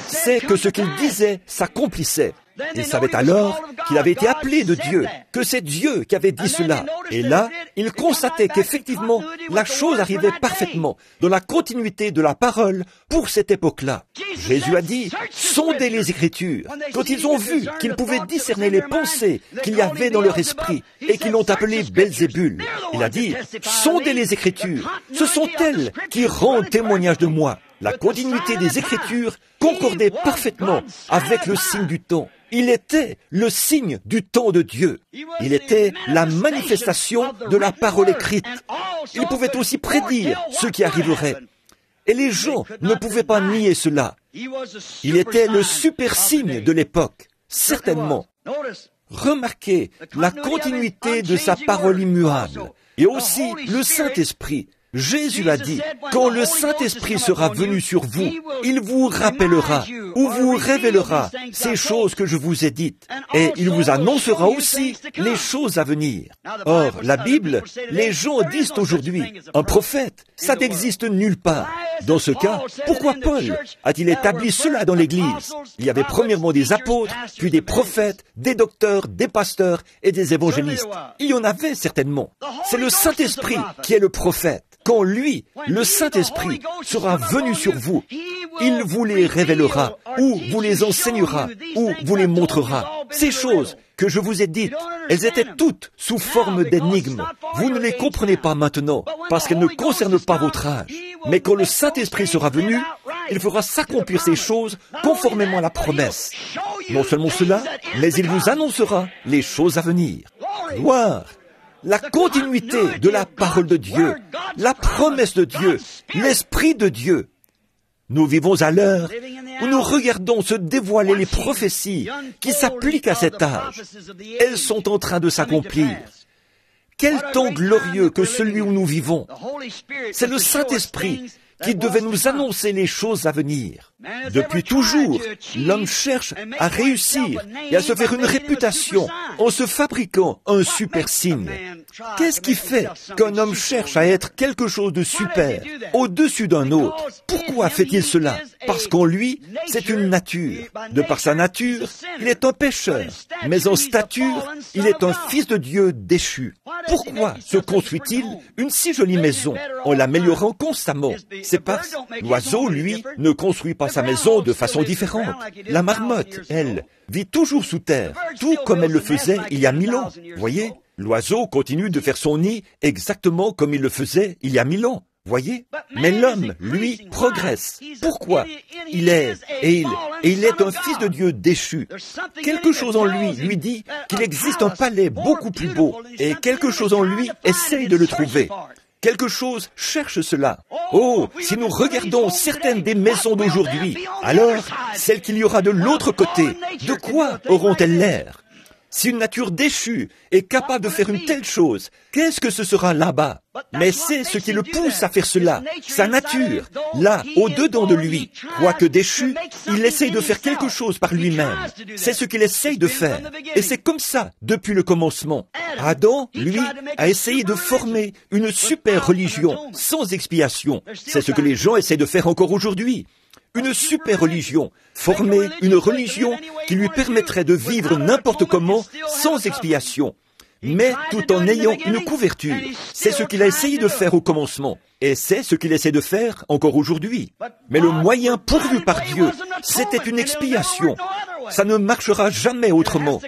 c'est que ce qu'ils disaient s'accomplissait. Ils savaient alors qu'il avait été appelé de Dieu, que c'est Dieu qui avait dit cela. Et là, ils constataient qu'effectivement, la chose arrivait parfaitement, dans la continuité de la parole pour cette époque-là. Jésus a dit, sondez les Écritures. Quand ils ont vu qu'ils pouvaient discerner les pensées qu'il y avait dans leur esprit et qu'ils l'ont appelé Belzébul, il a dit, sondez les Écritures. Ce sont elles qui rendent témoignage de moi. La continuité des Écritures concordait parfaitement avec le signe du temps. Il était le signe du temps de Dieu. Il était la manifestation de la parole écrite. Il pouvait aussi prédire ce qui arriverait. Et les gens ne pouvaient pas nier cela. Il était le super signe de l'époque, certainement. Remarquez la continuité de sa parole immuable et aussi le Saint-Esprit. Jésus a dit, quand le Saint-Esprit sera venu sur vous, il vous rappellera ou vous révélera ces choses que je vous ai dites, et il vous annoncera aussi les choses à venir. Or, la Bible, les gens disent aujourd'hui, un prophète, ça n'existe nulle part. Dans ce cas, pourquoi Paul a-t-il établi cela dans l'Église? Il y avait premièrement des apôtres, puis des prophètes, des docteurs, des pasteurs et des évangélistes. Il y en avait certainement. C'est le Saint-Esprit qui est le prophète. Quand lui, le Saint-Esprit, sera venu sur vous, il vous les révélera, ou vous les enseignera, ou vous les montrera. Ces choses que je vous ai dites, elles étaient toutes sous forme d'énigmes. Vous ne les comprenez pas maintenant, parce qu'elles ne concernent pas votre âge. Mais quand le Saint-Esprit sera venu, il fera s'accomplir ces choses conformément à la promesse. Non seulement cela, mais il vous annoncera les choses à venir. Gloire! La continuité de la parole de Dieu, la promesse de Dieu, l'Esprit de Dieu. Nous vivons à l'heure où nous regardons se dévoiler les prophéties qui s'appliquent à cet âge. Elles sont en train de s'accomplir. Quel temps glorieux que celui où nous vivons. C'est le Saint-Esprit qui devait nous annoncer les choses à venir. Depuis toujours, l'homme cherche à réussir et à se faire une réputation en se fabriquant un super signe. Qu'est-ce qui fait qu'un homme cherche à être quelque chose de super, au-dessus d'un autre? Pourquoi fait-il cela? Parce qu'en lui, c'est une nature. De par sa nature, il est un pécheur, mais en stature, il est un fils de Dieu déchu. Pourquoi se construit-il une si jolie maison en l'améliorant constamment? C'est parce que l'oiseau, lui, ne construit pas sa maison de façon différente. La marmotte, elle, vit toujours sous terre, tout comme elle le faisait il y a 1000 ans. Voyez, l'oiseau continue de faire son nid exactement comme il le faisait il y a 1000 ans. Voyez? Mais l'homme, lui, progresse. Pourquoi? Il est, et il est un fils de Dieu déchu. Quelque chose en lui dit qu'il existe un palais beaucoup plus beau, et quelque chose en lui essaye de le trouver. Quelque chose cherche cela. Oh, si nous regardons certaines des maisons d'aujourd'hui, alors celles qu'il y aura de l'autre côté, de quoi auront-elles l'air? Si une nature déchue est capable de faire une telle chose, qu'est-ce que ce sera là-bas? Mais c'est ce qui le pousse à faire cela, sa nature, là, au-dedans de lui. Quoique déchu, il essaye de faire quelque chose par lui-même. C'est ce qu'il essaye de faire. Et c'est comme ça depuis le commencement. Adam, lui, a essayé de former une super religion sans expiation. C'est ce que les gens essayent de faire encore aujourd'hui. Une super religion, former une religion qui lui permettrait de vivre n'importe comment sans expiation, mais tout en ayant une couverture. C'est ce qu'il a essayé de faire au commencement, et c'est ce qu'il essaie de faire encore aujourd'hui. Mais le moyen pourvu par Dieu, c'était une expiation. Ça ne marchera jamais autrement.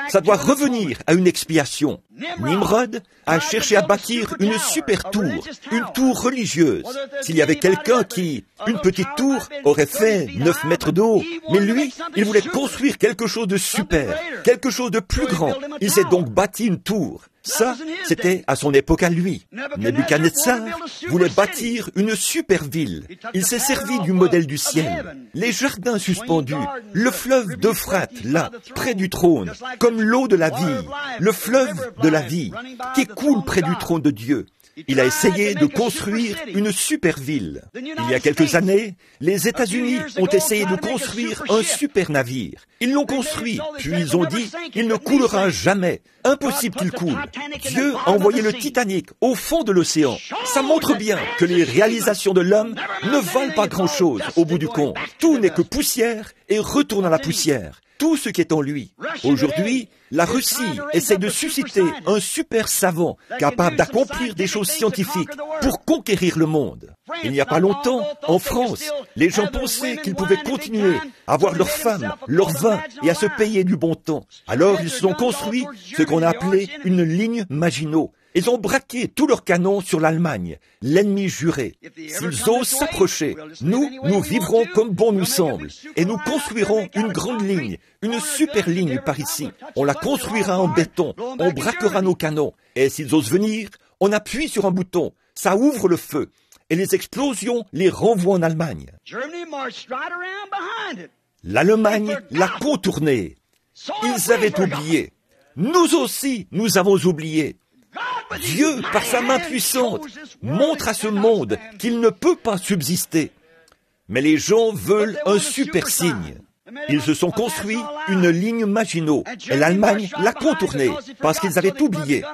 Ça doit revenir à une expiation. Nimrod a cherché à bâtir une super tour, une tour religieuse. S'il y avait quelqu'un qui, une petite tour, aurait fait 9 mètres de haut, mais lui, il voulait construire quelque chose de super, quelque chose de plus grand. Il s'est donc bâti une tour. Ça, c'était à son époque à lui. Nebuchadnezzar voulait bâtir une super ville. Il s'est servi du modèle du ciel. Les jardins suspendus, le fleuve d'Euphrate, là, près du trône, comme l'eau de la vie, le fleuve de la vie, qui coule près du trône de Dieu. Il a essayé de construire une super ville. Il y a quelques années, les États-Unis ont essayé de construire un super navire. Ils l'ont construit, puis ils ont dit, il ne coulera jamais. Impossible qu'il coule. Dieu a envoyé le Titanic au fond de l'océan. Ça montre bien que les réalisations de l'homme ne valent pas grand-chose au bout du compte. Tout n'est que poussière et retourne à la poussière. Tout ce qui est en lui. Aujourd'hui, la Russie essaie de susciter un super savant capable d'accomplir des choses scientifiques pour conquérir le monde. Il n'y a pas longtemps, en France, les gens pensaient qu'ils pouvaient continuer à avoir leurs femmes, leur vin et à se payer du bon temps. Alors ils se sont construits ce qu'on a appelé une ligne Maginot. Ils ont braqué tous leurs canons sur l'Allemagne, l'ennemi juré. S'ils osent s'approcher, nous vivrons comme bon nous semble, et nous construirons une grande ligne, une super ligne par ici. On la construira en béton, on braquera nos canons, et s'ils osent venir, on appuie sur un bouton, ça ouvre le feu, et les explosions les renvoient en Allemagne. L'Allemagne l'a contourné. Ils avaient oublié. Nous aussi, nous avons oublié. Dieu, par sa main puissante, montre à ce monde qu'il ne peut pas subsister. Mais les gens veulent un super signe. Ils se sont construits une ligne Maginot et l'Allemagne l'a contournée parce qu'ils avaient oublié.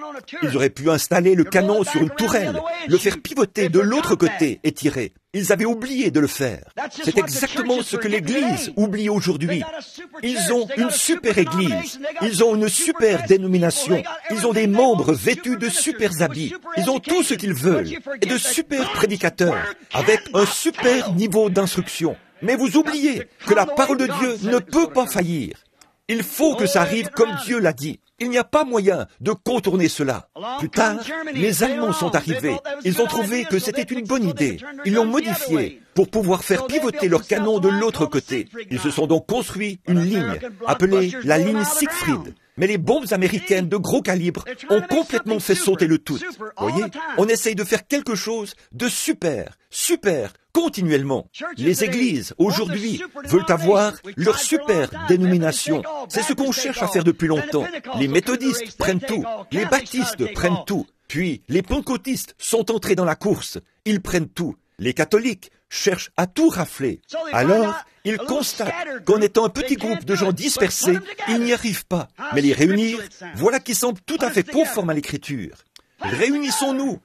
Ils auraient pu installer le canon sur une tourelle, le faire pivoter de l'autre côté et tirer. Ils avaient oublié de le faire. C'est exactement ce que l'Église oublie aujourd'hui. Ils ont une super Église, ils ont une super dénomination, ils ont des membres vêtus de super habits, ils ont tout ce qu'ils veulent, et de super prédicateurs, avec un super niveau d'instruction. Mais vous oubliez que la parole de Dieu ne peut pas faillir. Il faut que ça arrive comme Dieu l'a dit. Il n'y a pas moyen de contourner cela. Plus tard, les Allemands sont arrivés. Ils ont trouvé que c'était une bonne idée. Ils l'ont modifié pour pouvoir faire pivoter leurs canons de l'autre côté. Ils se sont donc construits une ligne, appelée la ligne Siegfried. Mais les bombes américaines de gros calibre ont complètement fait sauter le tout. Voyez, on essaye de faire quelque chose de super, continuellement. Les églises, aujourd'hui, veulent avoir leur super dénomination. C'est ce qu'on cherche à faire depuis longtemps. Les méthodistes prennent tout, les baptistes prennent tout, puis les pentecôtistes sont entrés dans la course, ils prennent tout. Les catholiques cherchent à tout rafler. Alors, ils constatent qu'en étant un petit groupe de gens dispersés, ils n'y arrivent pas. Mais les réunir, voilà qui semble tout à fait conforme à l'Écriture. Réunissons-nous,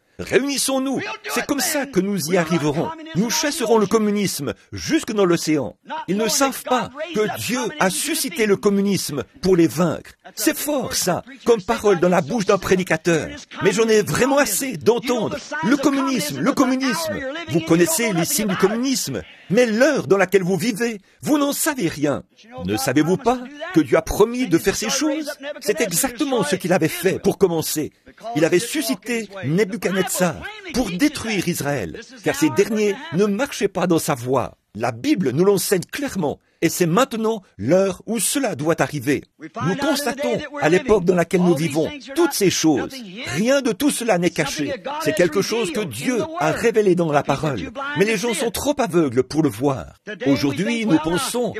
c'est comme ça que nous y arriverons. Nous chasserons le communisme jusque dans l'océan. Ils ne savent pas que Dieu a suscité le communisme pour les vaincre. C'est fort, ça, comme parole dans la bouche d'un prédicateur. Mais j'en ai vraiment assez d'entendre le communisme. Vous connaissez les signes du communisme, mais l'heure dans laquelle vous vivez, vous n'en savez rien. Ne savez-vous pas que Dieu a promis de faire ces choses? C'est exactement ce qu'il avait fait pour commencer. Il avait suscité Nebuchadnezzar pour détruire Israël, car ces derniers ne marchaient pas dans sa voie. La Bible nous l'enseigne clairement, et c'est maintenant l'heure où cela doit arriver. Nous constatons, à l'époque dans laquelle nous vivons, toutes ces choses. Rien de tout cela n'est caché. C'est quelque chose que Dieu a révélé dans la parole. Mais les gens sont trop aveugles pour le voir. Aujourd'hui, nous pensons,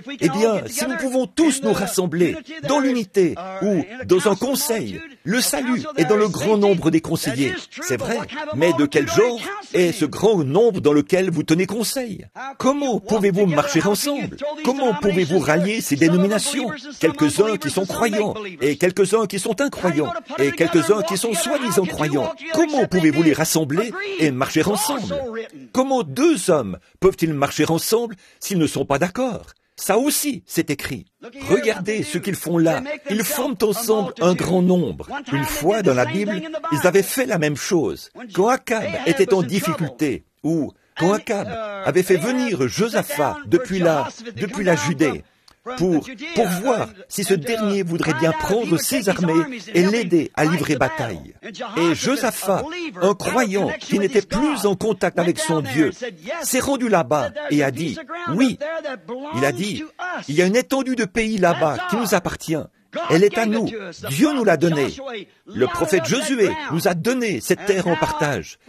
si nous pouvons tous nous rassembler dans l'unité ou dans un conseil, le salut est dans le grand nombre des conseillers. C'est vrai, mais de quel genre est ce grand nombre dans lequel vous tenez conseil? Comment pouvez-vous marcher ensemble? Comment pouvez-vous rallier ces dénominations? Quelques-uns qui sont croyants, et quelques-uns qui sont incroyants, et quelques-uns qui sont soi-disant croyants. Comment pouvez-vous les rassembler et marcher ensemble? Comment deux hommes peuvent-ils marcher ensemble s'ils ne sont pas d'accord? Ça aussi, c'est écrit. Regardez ce qu'ils font là. Ils forment ensemble un grand nombre. Une fois dans la Bible, ils avaient fait la même chose. Quand Akab était en difficulté, ou quand Akab avait fait venir Josaphat depuis la Judée, pour voir si ce dernier voudrait bien prendre ses armées et l'aider à livrer bataille. Et Josaphat, un croyant qui n'était plus en contact avec son Dieu, s'est rendu là-bas et a dit, oui, il a dit, il y a une étendue de pays là-bas qui nous appartient. Elle est à nous. Dieu nous l'a donnée. Le prophète Josué nous a donné cette terre en partage.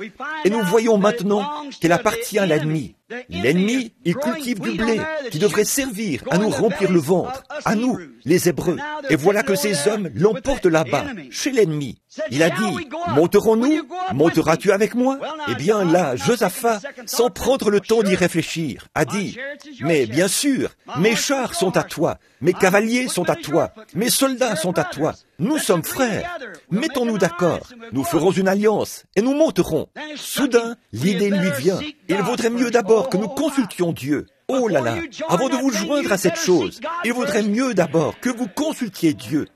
Et nous voyons maintenant qu'elle appartient à l'ennemi. L'ennemi, il cultive du blé qui devrait servir à nous remplir le ventre, à nous, les Hébreux. Et voilà que ces hommes l'emportent là-bas, chez l'ennemi. Il a dit, monterons-nous? Monteras-tu avec moi? Eh bien là, Josaphat, sans prendre le temps d'y réfléchir, a dit, mais bien sûr, mes chars sont à toi, mes cavaliers sont à toi, mes soldats sont à toi. Nous sommes frères. Mettons-nous d'accord. Nous ferons une alliance et nous monterons. Soudain, l'idée lui vient. Il vaudrait mieux d'abord que nous consultions Dieu. Oh là là, avant de vous joindre à cette chose, il vaudrait mieux d'abord que vous consultiez Dieu.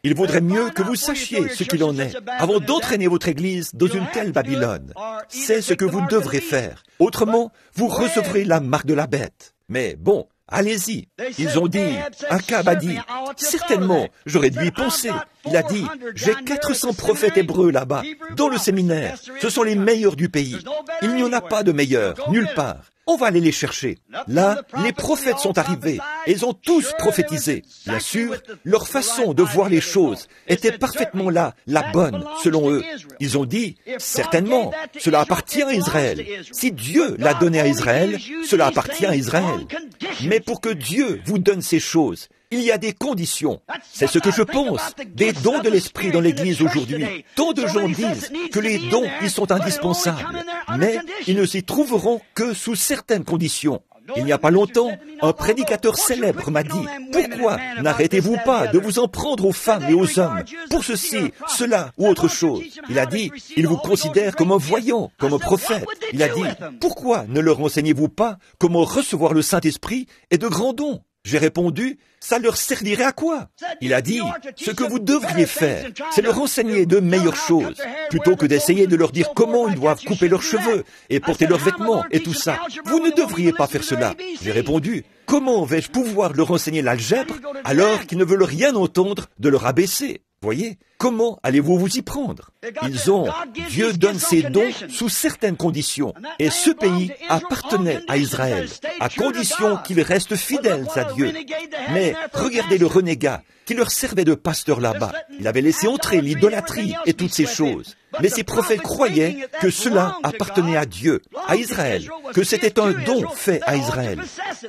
Il vaudrait mieux que vous sachiez ce qu'il en est avant d'entraîner votre Église dans une telle Babylone. C'est ce que vous devrez faire. Autrement, vous recevrez la marque de la bête. Mais bon, allez-y. Ils ont dit, Akab a dit, certainement, j'aurais dû y penser. Il a dit, j'ai 400 prophètes hébreux là-bas, dans le séminaire. Ce sont les meilleurs du pays. Il n'y en a pas de meilleurs, nulle part. On va aller les chercher. Là, les prophètes sont arrivés. Ils ont tous prophétisé. Bien sûr, leur façon de voir les choses était parfaitement là, la bonne, selon eux. Ils ont dit, certainement, cela appartient à Israël. Si Dieu l'a donné à Israël, cela appartient à Israël. Mais pour que Dieu vous donne ces choses, il y a des conditions. C'est ce que je pense. Des dons de l'Esprit dans l'Église aujourd'hui. Tant de gens disent que les dons, ils sont indispensables. Mais ils ne s'y trouveront que sous certaines conditions. Il n'y a pas longtemps, un prédicateur célèbre m'a dit, « Pourquoi n'arrêtez-vous pas de vous en prendre aux femmes et aux hommes pour ceci, cela ou autre chose ?» Il a dit, « Ils vous considèrent comme un voyant, comme un prophète. » Il a dit, « Pourquoi ne leur enseignez-vous pas comment recevoir le Saint-Esprit et de grands dons ?» J'ai répondu, ça leur servirait à quoi? Il a dit, ce que vous devriez faire, c'est leur enseigner de meilleures choses, plutôt que d'essayer de leur dire comment ils doivent couper leurs cheveux et porter leurs vêtements et tout ça. Vous ne devriez pas faire cela. J'ai répondu, comment vais-je pouvoir leur enseigner l'algèbre alors qu'ils ne veulent rien entendre de leur ABC? Voyez, comment allez-vous vous y prendre? Dieu donne ses dons sous certaines conditions, et ce pays appartenait à Israël, à condition qu'ils restent fidèles à Dieu. Mais regardez le renégat qui leur servait de pasteur là-bas. Il avait laissé entrer l'idolâtrie et toutes ces choses. Mais ces prophètes croyaient que cela appartenait à Dieu, à Israël, que c'était un don fait à Israël,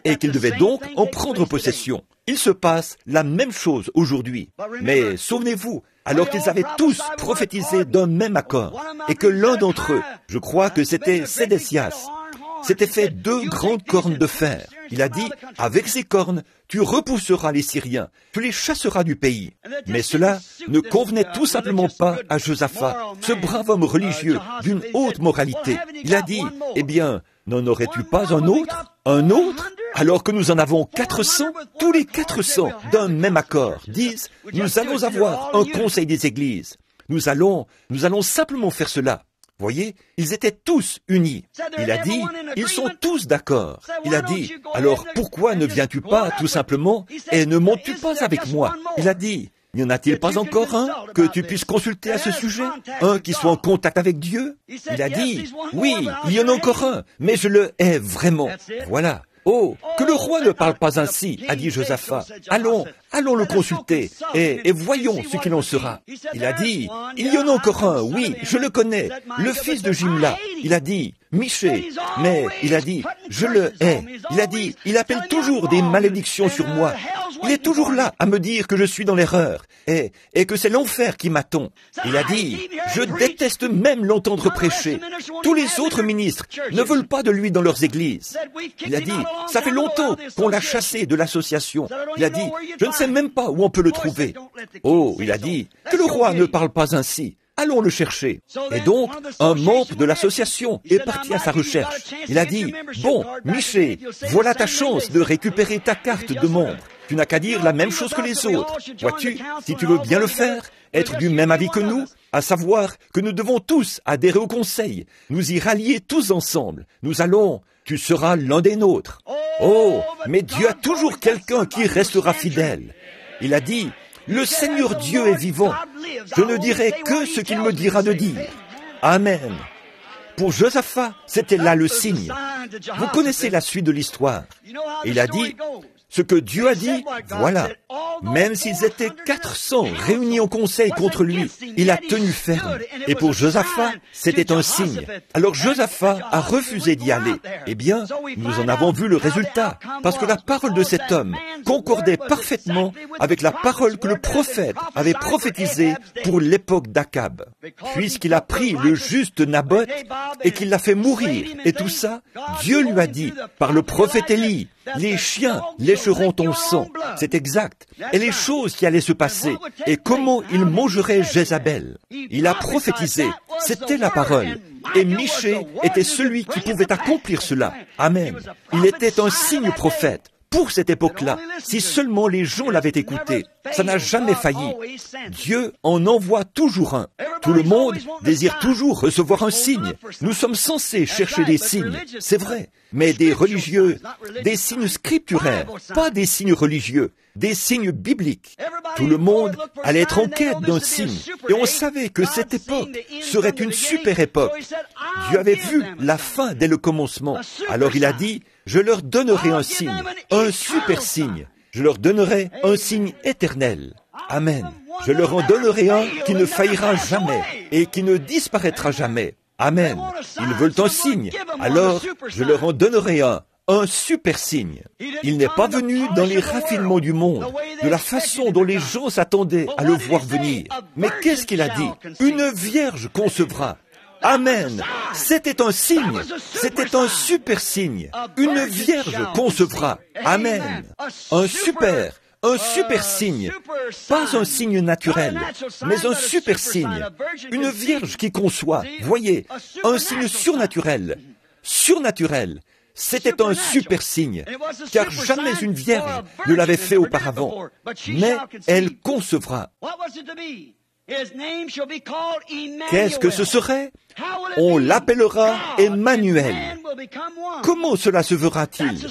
et qu'ils devaient donc en prendre possession. Il se passe la même chose aujourd'hui. Mais souvenez-vous, alors qu'ils avaient tous prophétisé d'un même accord, et que l'un d'entre eux, je crois que c'était Sédécias, s'était fait 2 grandes cornes de fer. Il a dit, avec ces cornes, tu repousseras les Syriens, tu les chasseras du pays. Mais cela ne convenait tout simplement pas à Josaphat, ce brave homme religieux d'une haute moralité. Il a dit, eh bien, n'en aurais-tu pas un autre? Un autre? Alors que nous en avons 400, tous les 400 d'un même accord disent, nous allons avoir un conseil des églises. Nous allons simplement faire cela. Voyez, ils étaient tous unis. Il a dit, ils sont tous d'accord. Il a dit, alors pourquoi ne viens-tu pas tout simplement et ne montes-tu pas avec moi? Il a dit, n'y en a-t-il pas encore un que tu puisses consulter à ce sujet? Un qui soit en contact avec Dieu? Il a dit, oui, il y en a encore un, mais je le hais vraiment. Voilà. Oh, que le roi ne parle pas ainsi, a dit Josaphat. Allons le consulter, et voyons ce qu'il en sera. Il a dit, il y en a encore un, oui, je le connais, le fils de Jimla. Il a dit, Miché, mais il a dit, je le hais. Il a dit, il appelle toujours des malédictions sur moi. Il est toujours là à me dire que je suis dans l'erreur, et que c'est l'enfer qui m'attend. Il a dit, je déteste même l'entendre prêcher. Tous les autres ministres ne veulent pas de lui dans leurs églises. Il a dit, ça fait longtemps qu'on l'a chassé de l'association. Il a dit, je ne sais même pas où on peut le trouver. Oh, il a dit, que le roi ne parle pas ainsi. Allons le chercher. Et donc, un membre de l'association est parti à sa recherche. Il a dit, bon, Miché, voilà ta chance de récupérer ta carte de membre. Tu n'as qu'à dire la même chose que les autres. Vois-tu, si tu veux bien le faire, être du même avis que nous, à savoir que nous devons tous adhérer au conseil, nous y rallier tous ensemble. Tu seras l'un des nôtres. Oh, mais Dieu a toujours quelqu'un qui restera fidèle. Il a dit, le Seigneur Dieu est vivant. Je ne dirai que ce qu'il me dira de dire. Amen. Pour Josaphat, c'était là le signe. Vous connaissez la suite de l'histoire. Il a dit, ce que Dieu a dit, voilà. Même s'ils étaient 400 réunis en conseil contre lui, il a tenu ferme. Et pour Josaphat, c'était un signe. Alors Josaphat a refusé d'y aller. Eh bien, nous en avons vu le résultat, parce que la parole de cet homme concordait parfaitement avec la parole que le prophète avait prophétisée pour l'époque d'Akab. Puisqu'il a pris le juste Naboth et qu'il l'a fait mourir, et tout ça, Dieu lui a dit, par le prophète Élie, les chiens lécheront ton sang. C'est exact. Et les choses qui allaient se passer, et comment ils mangeraient Jézabel. Il a prophétisé. C'était la parole. Et Michée était celui qui pouvait accomplir cela. Amen. Il était un signe prophète. Pour cette époque-là, si seulement les gens l'avaient écouté, ça n'a jamais failli. Dieu en envoie toujours un. Tout le monde désire toujours recevoir un signe. Nous sommes censés chercher des signes, c'est vrai, mais des religieux, des signes scripturaires, pas des signes religieux, des signes bibliques. Tout le monde allait être en quête d'un signe, et on savait que cette époque serait une super époque. Dieu avait vu la fin dès le commencement. Alors il a dit, je leur donnerai un signe, un super signe. Je leur donnerai un signe éternel. Amen. Je leur en donnerai un qui ne faillira jamais et qui ne disparaîtra jamais. Amen. Ils veulent un signe. Alors, je leur en donnerai un super signe. Il n'est pas venu dans les raffinements du monde, de la façon dont les gens s'attendaient à le voir venir. Mais qu'est-ce qu'il a dit? Une vierge concevra. Amen. C'était un signe. C'était un super signe. Une vierge concevra. Amen. Un super signe. Pas un signe naturel, mais un super signe. Une vierge qui conçoit. Voyez, un signe surnaturel. Surnaturel. C'était un super signe, car jamais une vierge ne l'avait fait auparavant. Mais elle concevra. Qu'est-ce que ce serait? On l'appellera Emmanuel. Comment cela se verra-t-il?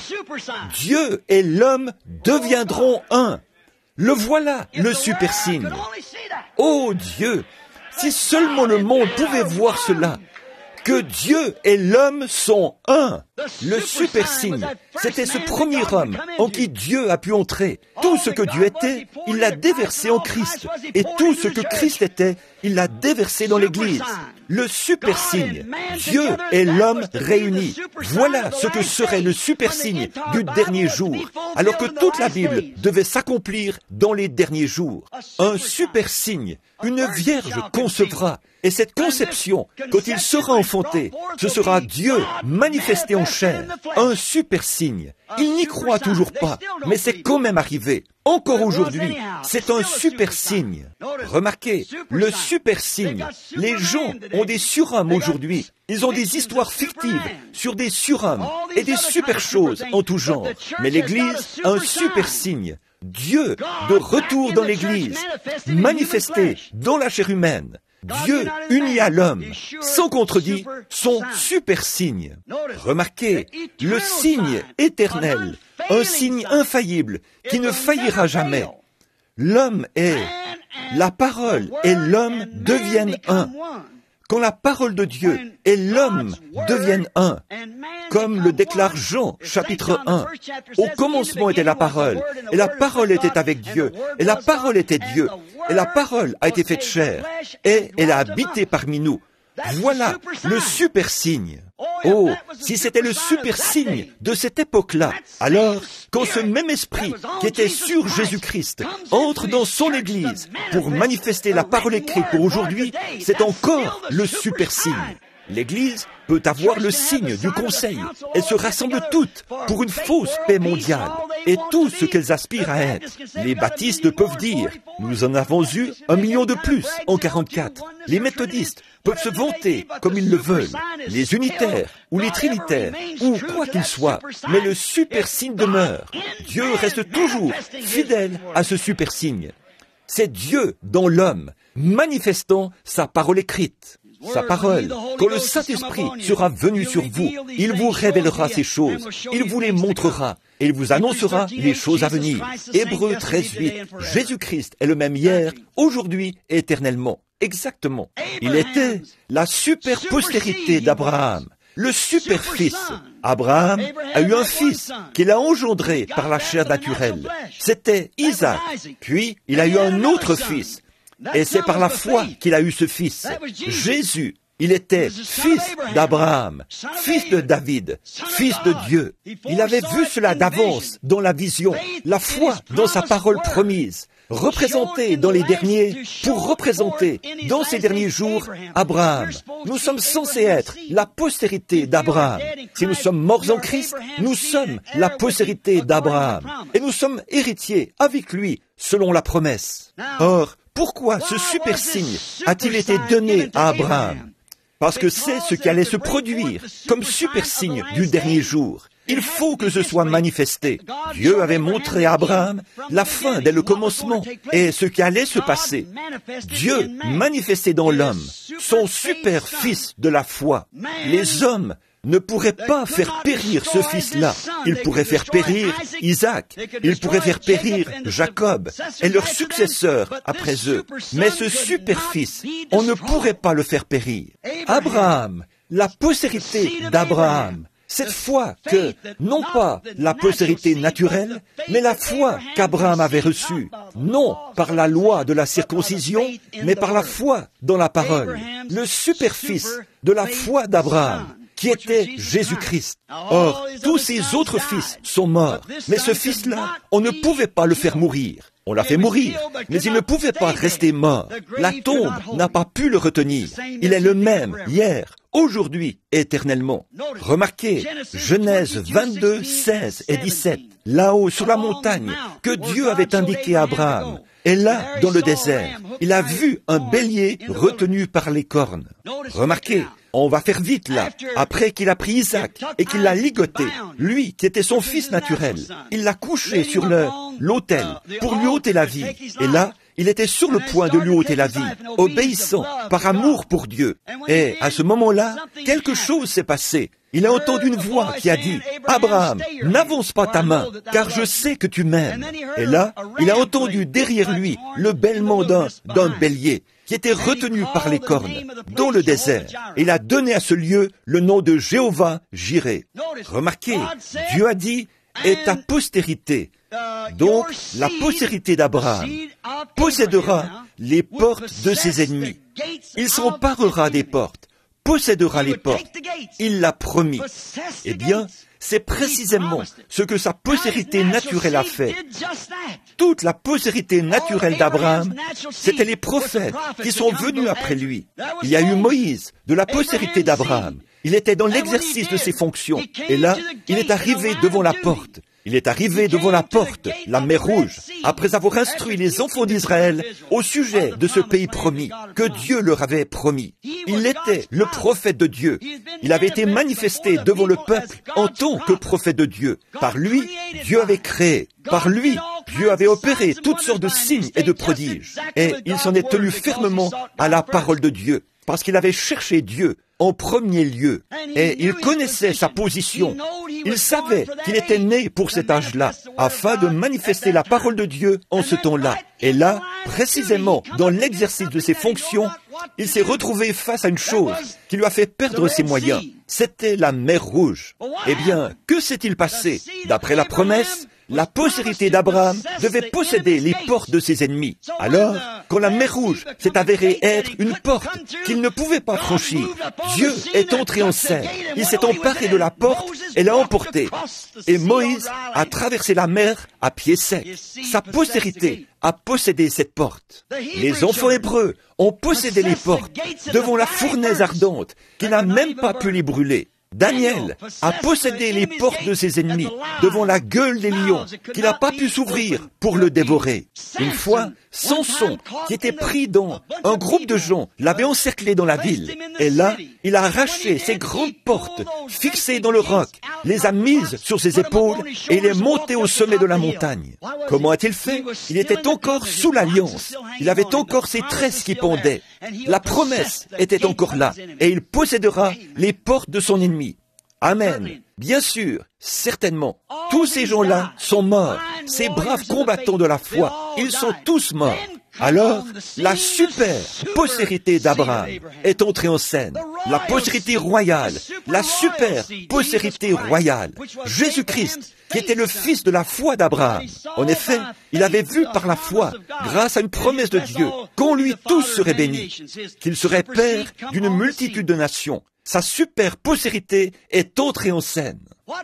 Dieu et l'homme deviendront un. Le voilà, le super signe. Oh Dieu, si seulement le monde pouvait voir cela, que Dieu et l'homme sont un. Le super signe, c'était ce premier homme en qui Dieu a pu entrer. Tout ce que Dieu était, il l'a déversé en Christ. Et tout ce que Christ était, il l'a déversé dans l'Église. Le super signe, Dieu et l'homme réunis. Voilà ce que serait le super signe du dernier jour, alors que toute la Bible devait s'accomplir dans les derniers jours. Un super signe, une vierge concevra. Et cette conception, quand il sera enfanté, ce sera Dieu manifesté en chair, un super signe. Il n'y croit toujours pas, mais c'est quand même arrivé. Encore aujourd'hui, c'est un super signe. Remarquez, le super signe. Les gens ont des surhommes aujourd'hui. Ils ont des histoires fictives sur des surhommes et des super choses en tout genre. Mais l'Église a un super signe. Dieu, de retour dans l'Église, manifesté dans la chair humaine. Dieu uni à l'homme, sans contredit, son super signe. Remarquez, le signe éternel, un signe infaillible qui ne faillira jamais. L'homme est, la parole et l'homme deviennent un. Quand la parole de Dieu et l'homme deviennent un, comme le déclare Jean, chapitre 1. Au commencement était la parole, et la parole était avec Dieu, et la parole était Dieu, et la parole a été faite chair, et elle a habité parmi nous. Voilà le super signe. Oh, si c'était le super signe de cette époque-là, alors, quand ce même esprit qui était sur Jésus-Christ entre dans son Église pour manifester la parole écrite pour aujourd'hui, c'est encore le super signe. L'Église peut avoir le signe du conseil. Elles se rassemblent toutes pour une fausse paix mondiale. Et tout ce qu'elles aspirent à être. Les baptistes peuvent dire, nous en avons eu 1 million de plus en 44. Les méthodistes peuvent se vanter comme ils le veulent. Les unitaires ou les trinitaires ou quoi qu'ils soient. Mais le super signe demeure. Dieu reste toujours fidèle à ce super signe. C'est Dieu dans l'homme, manifestant sa parole écrite. Sa parole, quand le Saint-Esprit sera venu sur vous, il vous révélera ces choses, il vous les montrera, et il vous annoncera les choses à venir. Hébreux 13:8, Jésus-Christ est le même hier, aujourd'hui et éternellement. Exactement. Il était la super postérité d'Abraham, le super fils. Abraham a eu un fils qu'il a engendré par la chair naturelle. C'était Isaac. Puis il a eu un autre fils. Et c'est par la foi qu'il a eu ce fils. Jésus, il était fils d'Abraham, fils de David, fils de Dieu. Il avait vu cela d'avance dans la vision, la foi dans sa parole promise. représenté dans les derniers pour représenter dans ces derniers jours Abraham. Nous sommes censés être la postérité d'Abraham. Si nous sommes morts en Christ, nous sommes la postérité d'Abraham. Et nous sommes héritiers avec lui, selon la promesse. Or, pourquoi ce super signe a-t-il été donné à Abraham? Parce que c'est ce qui allait se produire comme super signe du dernier jour. Il faut que ce soit manifesté. Dieu avait montré à Abraham la fin dès le commencement et ce qui allait se passer. Dieu manifestait dans l'homme son super fils de la foi. Les hommes ne pourraient pas faire périr ce fils-là. Ils pourraient faire périr Isaac, ils pourraient faire périr Jacob et leurs successeurs après eux. Mais ce super fils, on ne pourrait pas le faire périr. Abraham, la postérité d'Abraham, cette foi que, non pas la postérité naturelle, mais la foi qu'Abraham avait reçue, non par la loi de la circoncision, mais par la foi dans la parole, le super-fils de la foi d'Abraham, qui était Jésus-Christ. Or, tous ses autres fils sont morts, mais ce fils-là, on ne pouvait pas le faire mourir. On l'a fait mourir, mais il ne pouvait pas rester mort. La tombe n'a pas pu le retenir. Il est le même hier, aujourd'hui, éternellement. Remarquez, Genèse 22, 16 et 17, là-haut sur la montagne, que Dieu avait indiqué à Abraham. Et là, dans le désert, il a vu un bélier retenu par les cornes. Remarquez, on va faire vite là. Après qu'il a pris Isaac et qu'il l'a ligoté, lui qui était son fils naturel, il l'a couché sur l'autel pour lui ôter la vie. Et là, il était sur le point de lui ôter la vie, obéissant par amour pour Dieu. Et à ce moment-là, quelque chose s'est passé. Il a entendu une voix qui a dit, « Abraham, n'avance pas ta main, car je sais que tu m'aimes. » Et là, il a entendu derrière lui le bêlement d'un bélier qui était retenu par les cornes dans le désert. Il a donné à ce lieu le nom de Jéhovah Jireh. Remarquez, Dieu a dit, « Et ta postérité ». Donc, la postérité d'Abraham possédera les portes de ses ennemis. Il s'emparera des portes, possédera les portes. Il l'a promis. Eh bien, c'est précisément ce que sa postérité naturelle a fait. Toute la postérité naturelle d'Abraham, c'étaient les prophètes qui sont venus après lui. Il y a eu Moïse, de la postérité d'Abraham. Il était dans l'exercice de ses fonctions. Et là, il est arrivé devant la porte. Il est arrivé devant la porte, la mer Rouge, après avoir instruit les enfants d'Israël au sujet de ce pays promis, que Dieu leur avait promis. Il était le prophète de Dieu. Il avait été manifesté devant le peuple en tant que prophète de Dieu. Par lui, Dieu avait créé. Par lui, Dieu avait opéré toutes sortes de signes et de prodiges. Et il s'en est tenu fermement à la parole de Dieu, parce qu'il avait cherché Dieu en premier lieu. Et il connaissait sa position. Il savait qu'il était né pour cet âge-là, afin de manifester la parole de Dieu en ce temps-là. Et là, précisément, dans l'exercice de ses fonctions, il s'est retrouvé face à une chose qui lui a fait perdre ses moyens. C'était la mer Rouge. Eh bien, que s'est-il passé? D'après la promesse, la postérité d'Abraham devait posséder les portes de ses ennemis. Alors, quand la mer Rouge s'est avérée être une porte qu'il ne pouvait pas franchir, Dieu est entré en scène. Il s'est emparé de la porte et l'a emportée. Et Moïse a traversé la mer à pied sec. Sa postérité a possédé cette porte. Les enfants hébreux ont possédé les portes devant la fournaise ardente qui n'a même pas pu les brûler. Daniel a possédé les portes de ses ennemis devant la gueule des lions qui n'a pas pu s'ouvrir pour le dévorer. Une fois, Samson, qui était pris dans un groupe de gens, l'avait encerclé dans la ville. Et là, il a arraché ces grandes portes fixées dans le roc, les a mises sur ses épaules et il est monté au sommet de la montagne. Comment a-t-il fait? Il était encore sous l'alliance. Il avait encore ses tresses qui pendaient. La promesse était encore là et il possédera les portes de son ennemi. Amen. Bien sûr, certainement. Tous ces gens-là sont morts. Ces braves combattants de la foi, ils sont tous morts. Alors, la super postérité d'Abraham est entrée en scène. La postérité royale, la super postérité royale. Jésus-Christ, qui était le fils de la foi d'Abraham. En effet, il avait vu par la foi, grâce à une promesse de Dieu, qu'en lui tous seraient bénis, qu'il serait père d'une multitude de nations. Sa super postérité est entrée en scène.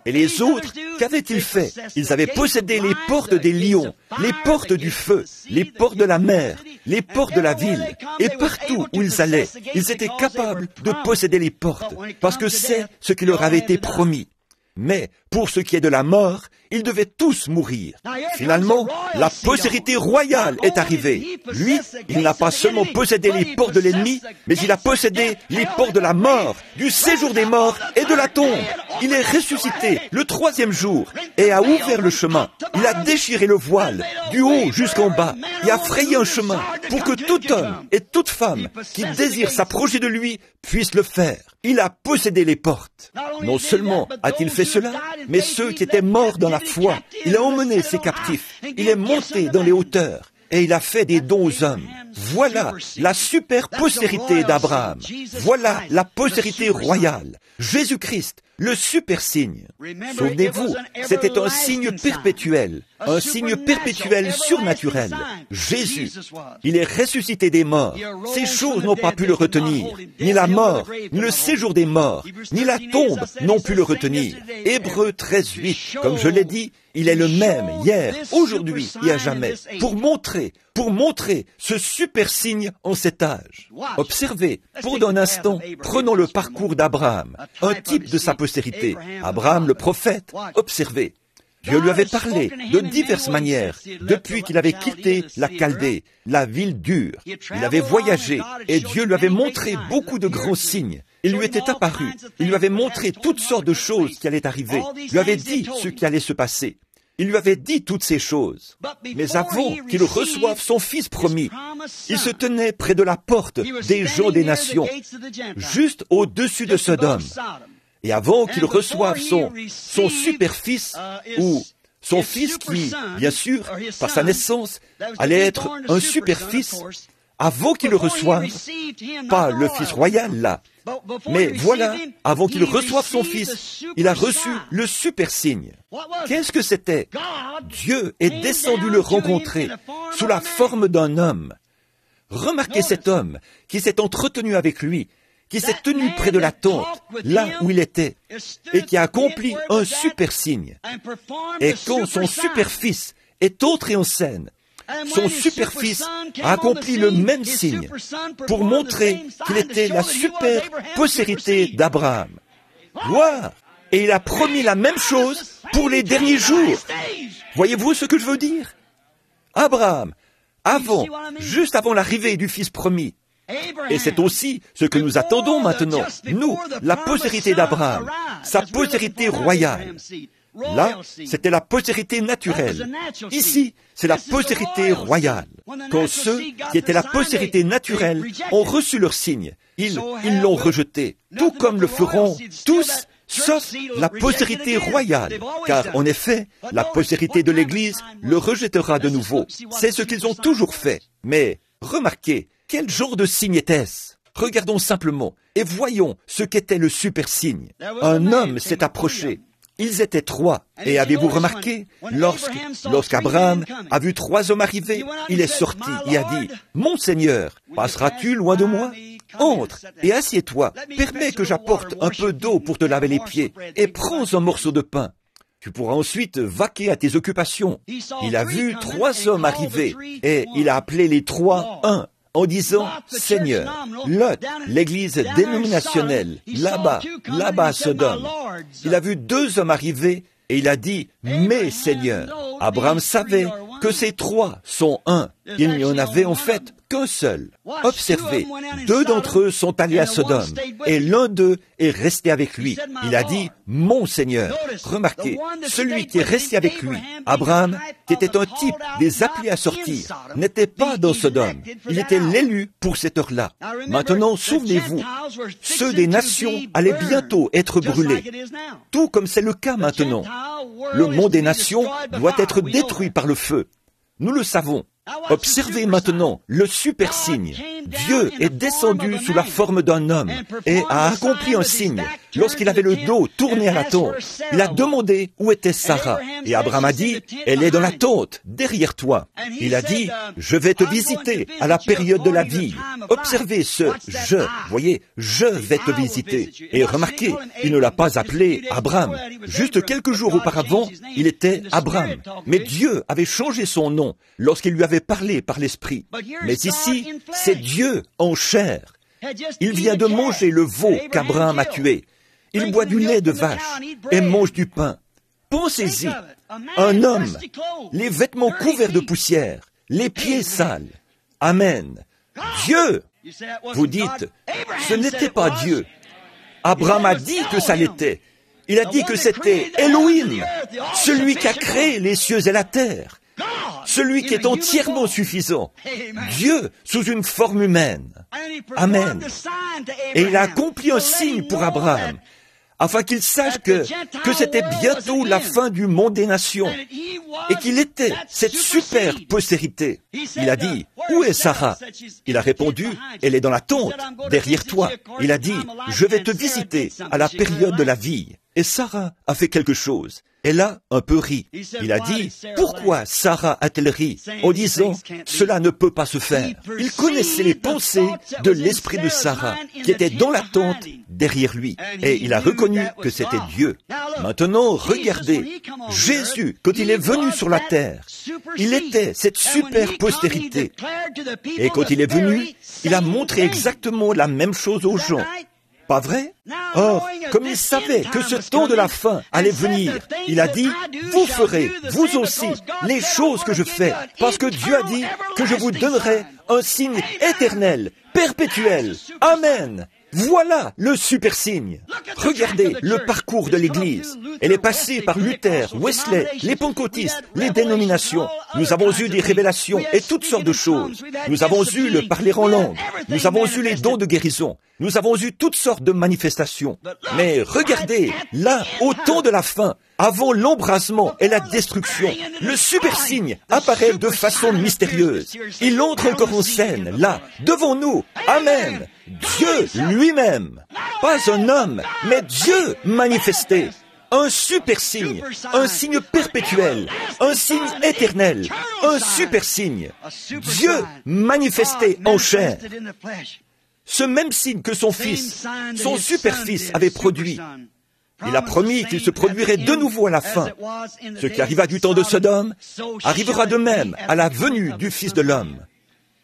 Et les autres, qu'avaient-ils fait? Ils avaient possédé les portes des lions, les portes du feu, les portes de la mer, les portes de la ville. Et partout où ils allaient, ils étaient capables de posséder les portes, parce que c'est ce qui leur avait été promis. Mais pour ce qui est de la mort, ils devaient tous mourir. Finalement, la postérité royale est arrivée. Lui, il n'a pas seulement possédé les portes de l'ennemi, mais il a possédé les portes de la mort, du séjour des morts et de la tombe. Il est ressuscité le 3e jour et a ouvert le chemin. Il a déchiré le voile, du haut jusqu'en bas, et a frayé un chemin pour que tout homme et toute femme qui désire s'approcher de lui puisse le faire. Il a possédé les portes. Non seulement a-t-il fait cela, mais ceux qui étaient morts dans la foi, il a emmené ses captifs, il est monté dans les hauteurs, et il a fait des dons aux hommes. Voilà la super postérité d'Abraham. Voilà la postérité royale. Jésus-Christ, le super signe. Souvenez-vous, c'était un signe perpétuel surnaturel. Jésus, il est ressuscité des morts. Ces choses n'ont pas pu le retenir. Ni la mort, ni le séjour des morts, ni la tombe n'ont pu le retenir. Hébreux 13:8, comme je l'ai dit, il est le même hier, aujourd'hui et à jamais, pour montrer ce super signe en cet âge. Observez, pour d'un instant, prenons le parcours d'Abraham, un type de sa postérité. Abraham le prophète, observez. Dieu lui avait parlé de diverses manières depuis qu'il avait quitté la Chaldée, la ville dure. Il avait voyagé et Dieu lui avait montré beaucoup de grands signes. Il lui était apparu, il lui avait montré toutes sortes de choses qui allaient arriver, il lui avait dit ce qui allait se passer. Il lui avait dit toutes ces choses. Mais avant qu'il reçoive son fils promis, il se tenait près de la porte des gens des nations, juste au-dessus de Sodome. Et avant qu'il reçoive son super-fils, ou son fils qui, bien sûr, par sa naissance, allait être un super-fils, avant qu'il le reçoive, pas le fils royal là, mais voilà, avant qu'il reçoive son fils, il a reçu le super signe. Qu'est-ce que c'était? Dieu est descendu le rencontrer sous la forme d'un homme. Remarquez cet homme qui s'est entretenu avec lui, qui s'est tenu près de la tente, là où il était, et qui a accompli un super signe. Et quand son super-fils est entré en scène, son super-fils a accompli le même signe pour montrer qu'il était la super postérité d'Abraham. Gloire! Et il a promis la même chose pour les derniers jours. Voyez-vous ce que je veux dire? Abraham, juste avant l'arrivée du fils promis. Et c'est aussi ce que nous attendons maintenant. Nous, la postérité d'Abraham, sa postérité royale. Là, c'était la postérité naturelle. Ici, c'est la postérité royale. Quand ceux qui étaient la postérité naturelle ont reçu leur signe, ils l'ont rejeté, tout comme le feront tous, sauf la postérité royale. Car, en effet, la postérité de l'Église le rejettera de nouveau. C'est ce qu'ils ont toujours fait. Mais, remarquez, quel genre de signe était-ce? Regardons simplement et voyons ce qu'était le super signe. Un homme s'est approché. Ils étaient 3. Et avez-vous remarqué, lorsqu'Abraham a vu 3 hommes arriver, il est sorti et a dit, « Mon Seigneur, passeras-tu loin de moi? Entre et assieds-toi, permets que j'apporte un peu d'eau pour te laver les pieds, et prends un morceau de pain. Tu pourras ensuite vaquer à tes occupations. » Il a vu 3 hommes arriver, et il a appelé les 3 un, en disant, « Seigneur, Lot, l'église dénominationnelle, là-bas à Sodome. » Il a vu 2 hommes arriver et il a dit, « Mais Seigneur. » Abraham savait que ces 3 sont un. Il n'y en avait en fait qu'un seul. Observez, 2 d'entre eux sont allés à Sodome et l'un d'eux est resté avec lui. Il a dit, « Mon Seigneur. » Remarquez, celui qui est resté avec lui, Abraham, qui était un type des appelés à sortir, n'était pas dans Sodome. Il était l'élu pour cette heure-là. Maintenant, souvenez-vous, ceux des nations allaient bientôt être brûlés, tout comme c'est le cas maintenant. Le monde des nations doit être détruit par le feu. Nous le savons. Observez maintenant le super signe. Dieu est descendu sous la forme d'un homme et a accompli un signe. Lorsqu'il avait le dos tourné à la tente, il a demandé où était Sarah. Et Abraham a dit, elle est dans la tente, derrière toi. Il a dit, je vais te visiter à la période de la vie. Observez ce « je », voyez, « je vais te visiter ». Et remarquez, il ne l'a pas appelé Abraham. Juste quelques jours auparavant, il était Abraham. Mais Dieu avait changé son nom lorsqu'il lui avait parlé par l'Esprit. Mais ici, c'est Dieu en chair. Il vient de manger le veau qu'Abraham a tué. Il boit du lait de vache et mange du pain. Pensez-y, un homme, les vêtements couverts de poussière, les pieds sales. Amen. Dieu! Vous dites, ce n'était pas Dieu. Abraham a dit que ça l'était. Il a dit que c'était Elohim, celui qui a créé les cieux et la terre, celui qui est entièrement suffisant, Dieu sous une forme humaine. Amen. Et il a accompli un signe pour Abraham, afin qu'il sache que c'était bientôt la fin du monde des nations, et qu'il était cette super postérité. Il a dit, où est Sarah? Il a répondu, elle est dans la tente, derrière toi. Il a dit, je vais te visiter à la période de la vie. Et Sarah a fait quelque chose. Elle a un peu ri. Il a dit, pourquoi Sarah a-t-elle ri en disant, cela ne peut pas se faire? Il connaissait les pensées de l'esprit de Sarah, qui était dans la tente derrière lui. Et il a reconnu que c'était Dieu. Maintenant, regardez, Jésus, quand il est venu sur la terre, il était cette super postérité. Et quand il est venu, il a montré exactement la même chose aux gens. Pas vrai? Or, comme il savait que ce temps de la fin allait venir, il a dit, vous ferez, vous aussi, les choses que je fais, parce que Dieu a dit que je vous donnerai un signe éternel, perpétuel. Amen. Voilà le super signe. Regardez le parcours de l'Église. Elle est passée par Luther, Wesley, les pentecôtistes, les dénominations. Nous avons eu des révélations et toutes sortes de choses. Nous avons eu le parler en langue. Nous avons eu les dons de guérison. Nous avons eu toutes sortes de manifestations. Mais regardez, là, au temps de la fin, avant l'embrasement et la destruction, le super signe apparaît de façon mystérieuse. Il entre encore en scène, là, devant nous. Amen. Dieu lui-même. Pas un homme, mais Dieu manifesté. Un super signe, un signe perpétuel, un signe éternel, un super signe. Dieu manifesté en chair. Ce même signe que son fils, son super-fils avait produit. Il a promis qu'il se produirait de nouveau à la fin. Ce qui arriva du temps de Sodome arrivera de même à la venue du Fils de l'homme.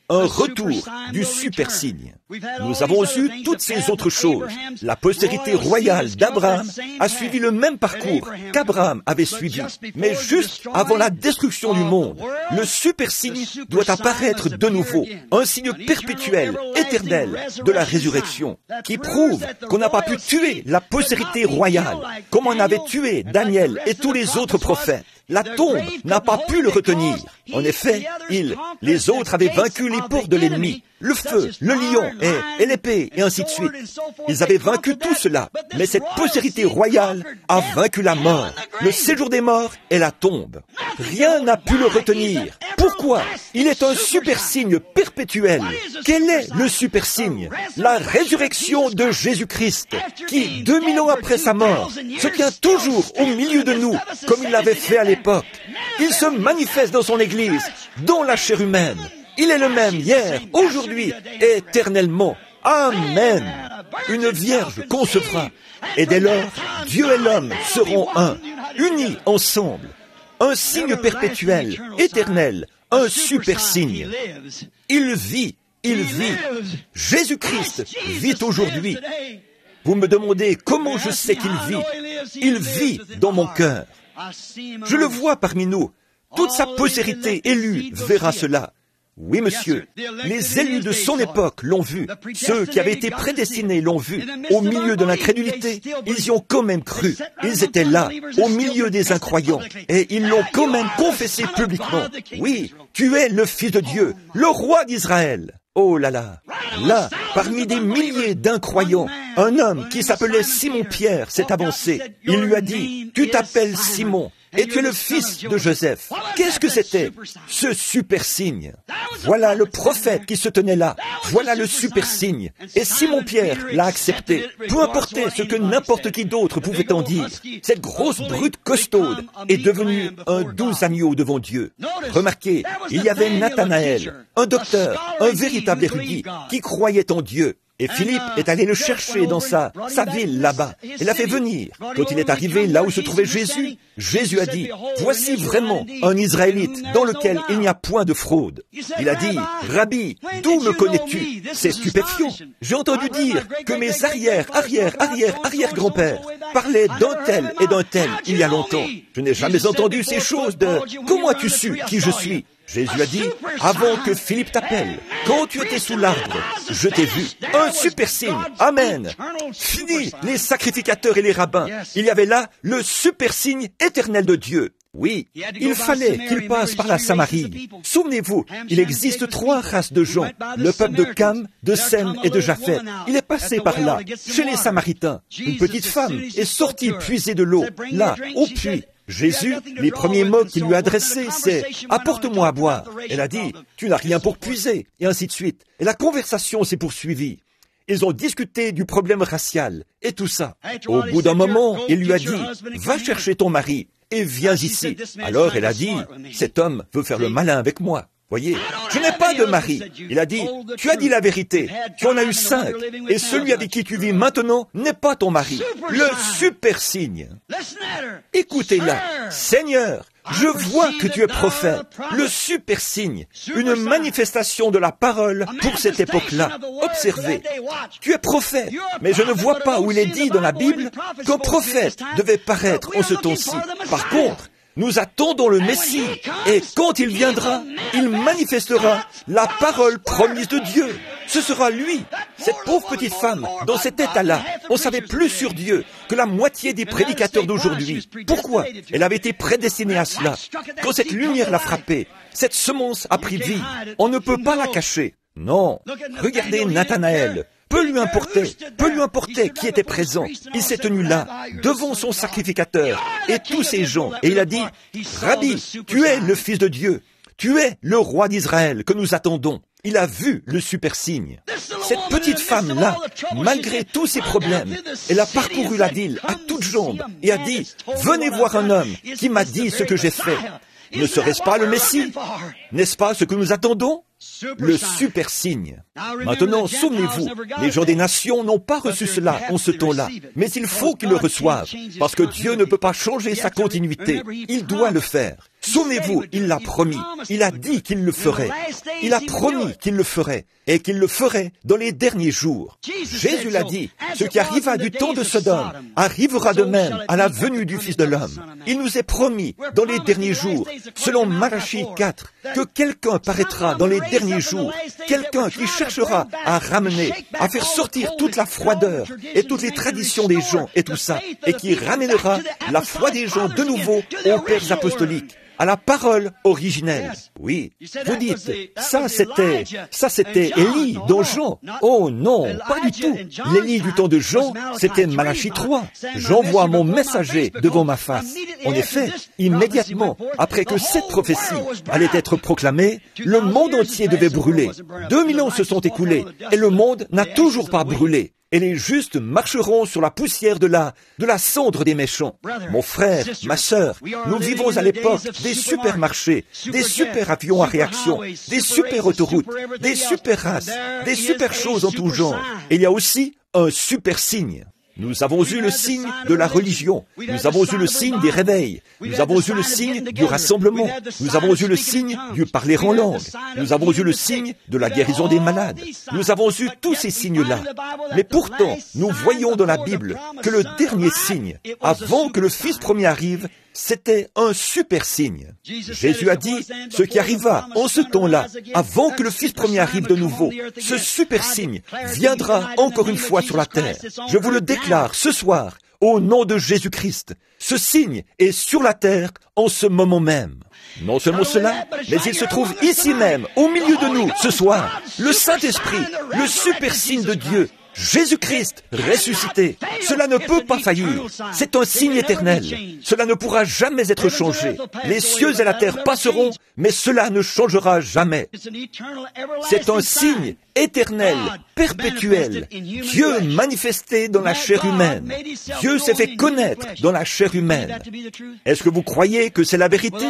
Un retour du super signe. Nous avons eu toutes ces autres choses. La postérité royale d'Abraham a suivi le même parcours qu'Abraham avait suivi. Mais juste avant la destruction du monde, le super signe doit apparaître de nouveau. Un signe perpétuel, éternel de la résurrection, qui prouve qu'on n'a pas pu tuer la postérité royale, comme on avait tué Daniel et tous les autres prophètes. La tombe n'a pas pu le retenir. En effet, les autres avaient vaincu les portes de l'ennemi, le feu, le lion et l'épée, et ainsi de suite. Ils avaient vaincu tout cela, mais cette postérité royale a vaincu la mort, le séjour des morts et la tombe. Rien n'a pu le retenir. Pourquoi? Il est un super signe perpétuel. Quel est le super signe? La résurrection de Jésus-Christ, qui, 2000 ans après sa mort, se tient toujours au milieu de nous, comme il l'avait fait à l'époque. Il se manifeste dans son Église, dans la chair humaine. Il est le même hier, aujourd'hui, éternellement. Amen. Une vierge concevra, et dès lors, Dieu et l'homme seront un, unis ensemble. Un signe perpétuel, éternel, un super signe. Il vit. Jésus-Christ vit aujourd'hui. Vous me demandez comment je sais qu'il vit. Il vit dans mon cœur. Je le vois parmi nous. Toute sa postérité élue verra cela. Oui, monsieur, les élus de son époque l'ont vu. Ceux qui avaient été prédestinés l'ont vu. Au milieu de l'incrédulité, ils y ont quand même cru. Ils étaient là, au milieu des incroyants, et ils l'ont quand même confessé publiquement. Oui, tu es le Fils de Dieu, le roi d'Israël. Oh là là! Là, parmi des milliers d'incroyants, un homme qui s'appelait Simon-Pierre s'est avancé. Il lui a dit, « Tu t'appelles Simon, et tu es le fils de Joseph. Qu'est-ce que c'était, ce super signe? Voilà le prophète qui se tenait là. Voilà le super signe. Et Simon-Pierre l'a accepté. Peu importait ce que n'importe qui d'autre pouvait en dire. Cette grosse brute costaude est devenue un doux agneau devant Dieu. Remarquez, il y avait Nathanaël, un docteur, un véritable érudit, qui croyait en Dieu. Et Philippe est allé le chercher dans sa ville là-bas. Il l'a fait venir. Quand il est arrivé là où se trouvait Jésus, Jésus a dit, « Voici vraiment un Israélite dans lequel il n'y a point de fraude. » Il a dit, « Rabbi, d'où me connais-tu » C'est stupéfiant. J'ai entendu dire que mes arrière-grands-pères parlaient d'un tel et d'un tel il y a longtemps. Je n'ai jamais entendu ces choses de « Comment as-tu su qui je suis ?» Jésus a dit, avant que Philippe t'appelle, quand tu étais sous l'arbre, je t'ai vu. Un super signe. Amen. Fini les sacrificateurs et les rabbins. Il y avait là le super signe éternel de Dieu. Oui, il fallait qu'il passe par la Samarie. Souvenez-vous, il existe 3 races de gens. Le peuple de Cam, de Sem et de Japheth. Il est passé par là, chez les Samaritains. Une petite femme est sortie puiser de l'eau, là, au puits. Jésus, les premiers mots qu'il lui a adressés, c'est « Apporte-moi à boire ». Elle a dit « Tu n'as rien pour puiser », et ainsi de suite. Et la conversation s'est poursuivie. Ils ont discuté du problème racial et tout ça. Au bout d'un moment, il lui a dit « Va chercher ton mari et viens ici ». Alors elle a dit « Cet homme veut faire le malin avec moi ». Voyez, je n'ai pas de mari. Il a dit, tu as dit la vérité, tu en as eu 5, et celui avec qui tu vis maintenant n'est pas ton mari. Le super signe. Écoutez-la, Seigneur, je vois que tu es prophète, le super signe, une manifestation de la parole pour cette époque-là. Observez, tu es prophète, mais je ne vois pas où il est dit dans la Bible qu'un prophète devait paraître en ce temps-ci. Par contre, nous attendons le Messie, et quand il viendra, il manifestera la parole promise de Dieu. Ce sera lui, cette pauvre petite femme, dans cet état-là. On savait plus sur Dieu que la moitié des prédicateurs d'aujourd'hui. Pourquoi? Elle avait été prédestinée à cela. Quand cette lumière l'a frappée, cette semence a pris vie. On ne peut pas la cacher. Non. Regardez Nathanaël. Peu lui importait qui était présent. Il s'est tenu là, devant son sacrificateur, et tous ces gens, et il a dit, « Rabbi, tu es le Fils de Dieu, tu es le roi d'Israël que nous attendons. » Il a vu le super signe. Cette petite femme-là, malgré tous ses problèmes, elle a parcouru la ville à toutes jambes et a dit, « Venez voir un homme qui m'a dit ce que j'ai fait. » Ne serait-ce pas le Messie? N'est-ce pas ce que nous attendons? Le super signe. Maintenant, souvenez-vous, les gens des nations n'ont pas reçu cela en ce temps-là, mais il faut qu'ils le reçoivent, parce que Dieu ne peut pas changer sa continuité. Il doit le faire. Souvenez-vous, il l'a promis. Il a dit qu'il le ferait. Il a promis qu'il le ferait, et qu'il le ferait dans les derniers jours. Jésus l'a dit, ce qui arriva du temps de Sodome arrivera de même à la venue du Fils de l'homme. Il nous est promis dans les derniers jours, selon Malachie 4, que quelqu'un paraîtra dans les derniers jours, quelqu'un qui cherchera à ramener, à faire sortir toute la froideur et toutes les traditions des gens et tout ça, et qui ramènera la foi des gens de nouveau aux pères apostoliques, à la parole originelle. Oui, vous dites, ça c'était Élie dans Jean. Oh non, pas du tout. L'Élie du temps de Jean, c'était Malachie 3. J'envoie mon messager devant ma face. En effet, immédiatement après que cette prophétie allait être proclamée, le monde entier devait brûler. 2000 ans se sont écoulés et le monde n'a toujours pas brûlé. Et les justes marcheront sur la poussière de la cendre des méchants. Mon frère, ma sœur, nous vivons à l'époque des supermarchés, des super avions à réaction, des super autoroutes, des super races, des super choses en tout genre. Et il y a aussi un super signe. Nous avons eu le signe de la religion, nous avons eu le signe des réveils, nous avons eu le signe du rassemblement, nous avons eu le signe du parler en langue, nous avons eu le signe de la guérison des malades, nous avons eu tous ces signes-là. Mais pourtant, nous voyons dans la Bible que le dernier signe, avant que le Fils premier arrive, c'était un super signe. Jésus a dit, ce qui arriva en ce temps-là, avant que le Fils premier arrive de nouveau, ce super signe viendra encore une fois sur la terre. Je vous le déclare ce soir, au nom de Jésus-Christ. Ce signe est sur la terre en ce moment même. Non seulement cela, mais il se trouve ici même, au milieu de nous, ce soir, le Saint-Esprit, le super signe de Dieu, Jésus-Christ ressuscité. Cela ne peut pas faillir. C'est un signe éternel. Cela ne pourra jamais être changé. Les cieux et la terre passeront, mais cela ne changera jamais. C'est un signe éternel, perpétuel. Dieu manifesté dans la chair humaine. Dieu s'est fait connaître dans la chair humaine. Est-ce que vous croyez que c'est la vérité?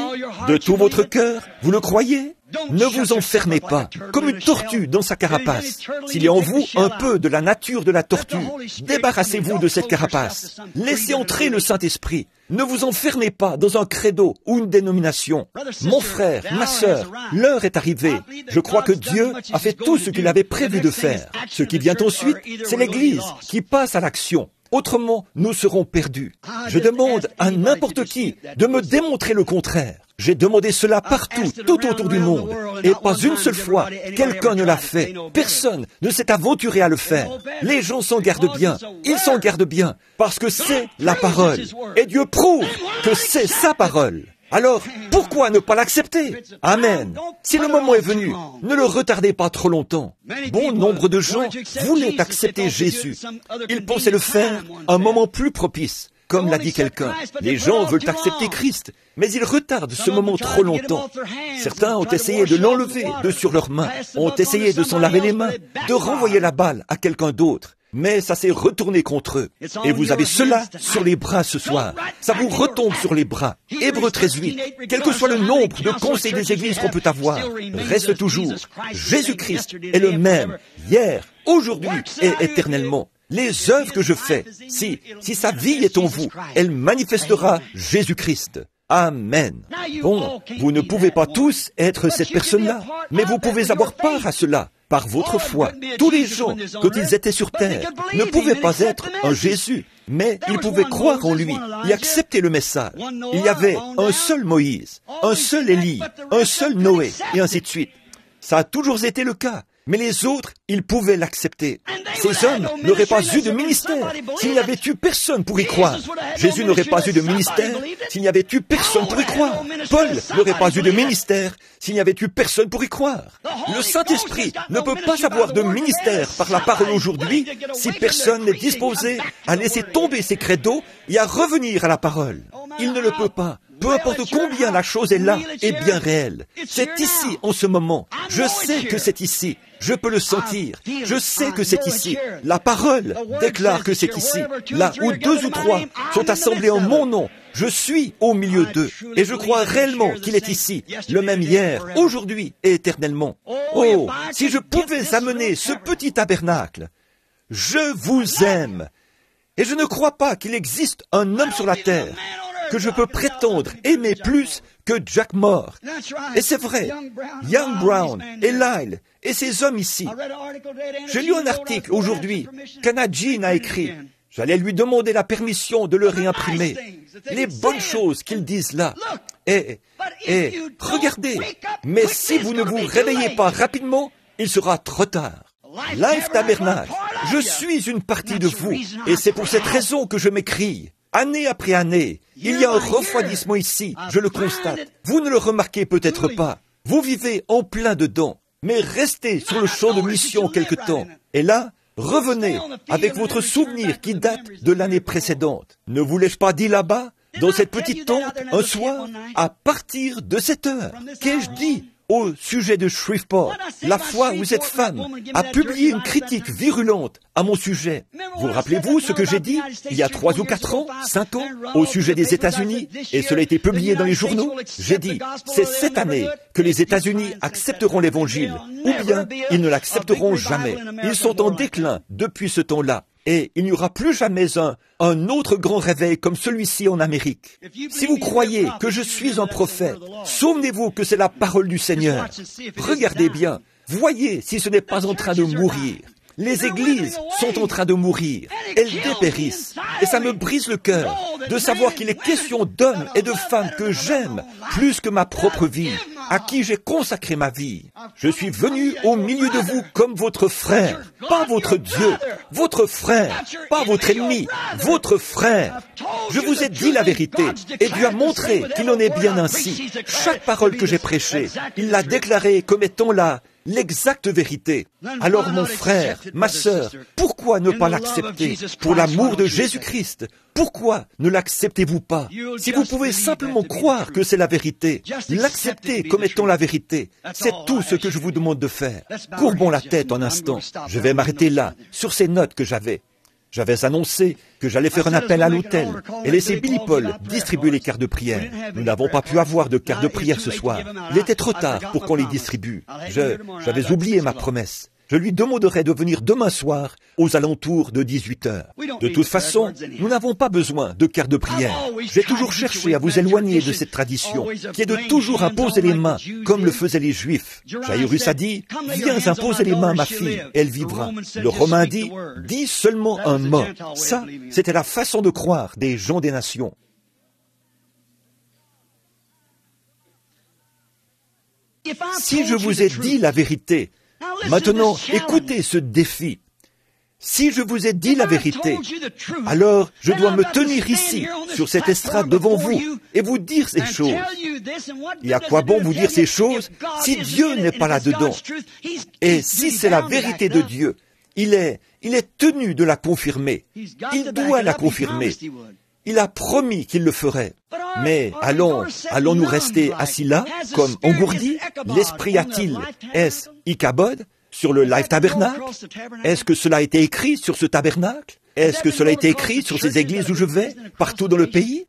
De tout votre cœur, vous le croyez? Ne vous enfermez pas, comme une tortue dans sa carapace. S'il y a en vous un peu de la nature de la tortue, débarrassez-vous de cette carapace. Laissez entrer le Saint-Esprit. Ne vous enfermez pas dans un credo ou une dénomination. Mon frère, ma sœur, l'heure est arrivée. Je crois que Dieu a fait tout ce qu'il avait prévu de faire. Ce qui vient ensuite, c'est l'Église qui passe à l'action. Autrement, nous serons perdus. Je demande à n'importe qui de me démontrer le contraire. J'ai demandé cela partout, tout autour du monde. Et pas une seule fois, quelqu'un ne l'a fait. Personne ne s'est aventuré à le faire. Les gens s'en gardent bien. Ils s'en gardent bien. Parce que c'est la parole. Et Dieu prouve que c'est sa parole. Alors, pourquoi ne pas l'accepter? Amen. Si le moment est venu, ne le retardez pas trop longtemps. Bon nombre de gens voulaient accepter Jésus. Ils pensaient le faire à un moment plus propice. Comme l'a dit quelqu'un, les gens veulent accepter Christ, mais ils retardent ce moment trop longtemps. Certains ont essayé de l'enlever de sur leurs mains, ont essayé de s'en laver les mains, de renvoyer la balle à quelqu'un d'autre. Mais ça s'est retourné contre eux. Et vous avez cela sur les bras ce soir. Ça vous retombe sur les bras. Hébreux 13:8. Quel que soit le nombre de conseils des églises qu'on peut avoir, reste toujours. Jésus-Christ est le même, hier, aujourd'hui et éternellement. Les œuvres que je fais, si sa vie est en vous, elle manifestera Jésus-Christ. Amen. Bon, vous ne pouvez pas tous être cette personne-là, mais vous pouvez avoir part à cela. Par votre foi, tous les gens, quand ils étaient sur terre, ne pouvaient pas être un Jésus, mais ils pouvaient croire en lui et accepter le message. Il y avait un seul Moïse, un seul Élie, un seul Noé, et ainsi de suite. Ça a toujours été le cas. Mais les autres, ils pouvaient l'accepter. Ces hommes n'auraient pas eu de ministère s'il n'y avait eu personne pour y croire. Jésus n'aurait pas eu de ministère s'il n'y avait eu personne pour y croire. Paul n'aurait pas eu de ministère s'il n'y avait eu personne pour y croire. Le Saint-Esprit ne peut pas avoir de ministère par la parole aujourd'hui si personne n'est disposé à laisser tomber ses credos et à revenir à la parole. Il ne le peut pas. Peu importe combien la chose est là et bien réelle. C'est ici en ce moment. Je sais que c'est ici. Je peux le sentir. Je sais que c'est ici. La parole déclare que c'est ici. Là où 2 ou 3 sont assemblés en mon nom, je suis au milieu d'eux. Et je crois réellement qu'il est ici, le même hier, aujourd'hui et éternellement. Oh, si je pouvais amener ce petit tabernacle. Je vous aime. Et je ne crois pas qu'il existe un homme sur la terre que je peux prétendre aimer plus que Jack Moore. Et c'est vrai, Young Brown et Lyle et ces hommes ici. J'ai lu un article aujourd'hui qu'Anna Jean a écrit. J'allais lui demander la permission de le réimprimer. Les bonnes choses qu'ils disent là. Et regardez, mais si vous ne vous réveillez pas rapidement, il sera trop tard. Life Tabernacle, je suis une partie de vous, et c'est pour cette raison que je m'écrie. Année après année, il y a un refroidissement ici, je le constate. Vous ne le remarquez peut-être pas. Vous vivez en plein dedans, mais restez sur le champ de mission quelque temps. Et là, revenez avec votre souvenir qui date de l'année précédente. Ne vous l'ai-je pas dit là-bas, dans cette petite tente, un soir, à partir de cette heure? Qu'ai-je dit au sujet de Shreveport, la fois où cette femme a publié une critique virulente à mon sujet? Vous rappelez-vous ce que j'ai dit il y a 3 ou 4 ans, 5 ans, au sujet des États-Unis, et cela a été publié dans les journaux? J'ai dit, c'est cette année que les États-Unis accepteront l'Évangile, ou bien ils ne l'accepteront jamais. Ils sont en déclin depuis ce temps-là. Et il n'y aura plus jamais un autre grand réveil comme celui-ci en Amérique. Si vous croyez que je suis un prophète, souvenez-vous que c'est la parole du Seigneur. Regardez bien, voyez si ce n'est pas en train de mourir. Les églises sont en train de mourir. Elles dépérissent. Et ça me brise le cœur de savoir qu'il est question d'hommes et de femmes que j'aime plus que ma propre vie, à qui j'ai consacré ma vie. Je suis venu au milieu de vous comme votre frère, pas votre Dieu, votre frère, pas votre ennemi, votre frère. Je vous ai dit la vérité, et Dieu a montré qu'il en est bien ainsi. Chaque parole que j'ai prêchée, il l'a déclarée comme étant là, l'exacte vérité. Alors mon frère, ma sœur, pourquoi ne pas l'accepter pour l'amour de Jésus-Christ? Pourquoi ne l'acceptez-vous pas? Si vous pouvez simplement croire que c'est la vérité, l'accepter comme étant la vérité, c'est tout ce que je vous demande de faire. Courbons la tête un instant. Je vais m'arrêter là, sur ces notes que j'avais. J'avais annoncé que j'allais faire un appel à l'hôtel et laisser Billy Paul distribuer les cartes de prière. Nous n'avons pas pu avoir de cartes de prière ce soir. Il était trop tard pour qu'on les distribue. J'avais oublié ma promesse. Je lui demanderai de venir demain soir aux alentours de 18h. De toute façon, nous n'avons pas besoin de cartes de prière. J'ai toujours cherché à vous éloigner de cette tradition qui est de toujours imposer les mains comme le faisaient les Juifs. Jairus a dit, « Viens imposer les mains à ma fille, elle vivra. » Le Romain dit, « Dis seulement un mot. » Ça, c'était la façon de croire des gens des nations. Si je vous ai dit la vérité, maintenant, écoutez ce défi. Si je vous ai dit la vérité, alors je dois me tenir ici, sur cette estrade devant vous, et vous dire ces choses. Et à quoi bon vous dire ces choses si Dieu n'est pas là-dedans? Et si c'est la vérité de Dieu, il est tenu de la confirmer. Il doit la confirmer. Il a promis qu'il le ferait. Mais allons-nous rester assis là, comme engourdis? L'esprit a-t-il, est-ce Ichabod, sur le Life Tabernacle? Est-ce que cela a été écrit sur ce tabernacle? Est-ce que cela a été écrit sur ces églises où je vais, partout dans le pays?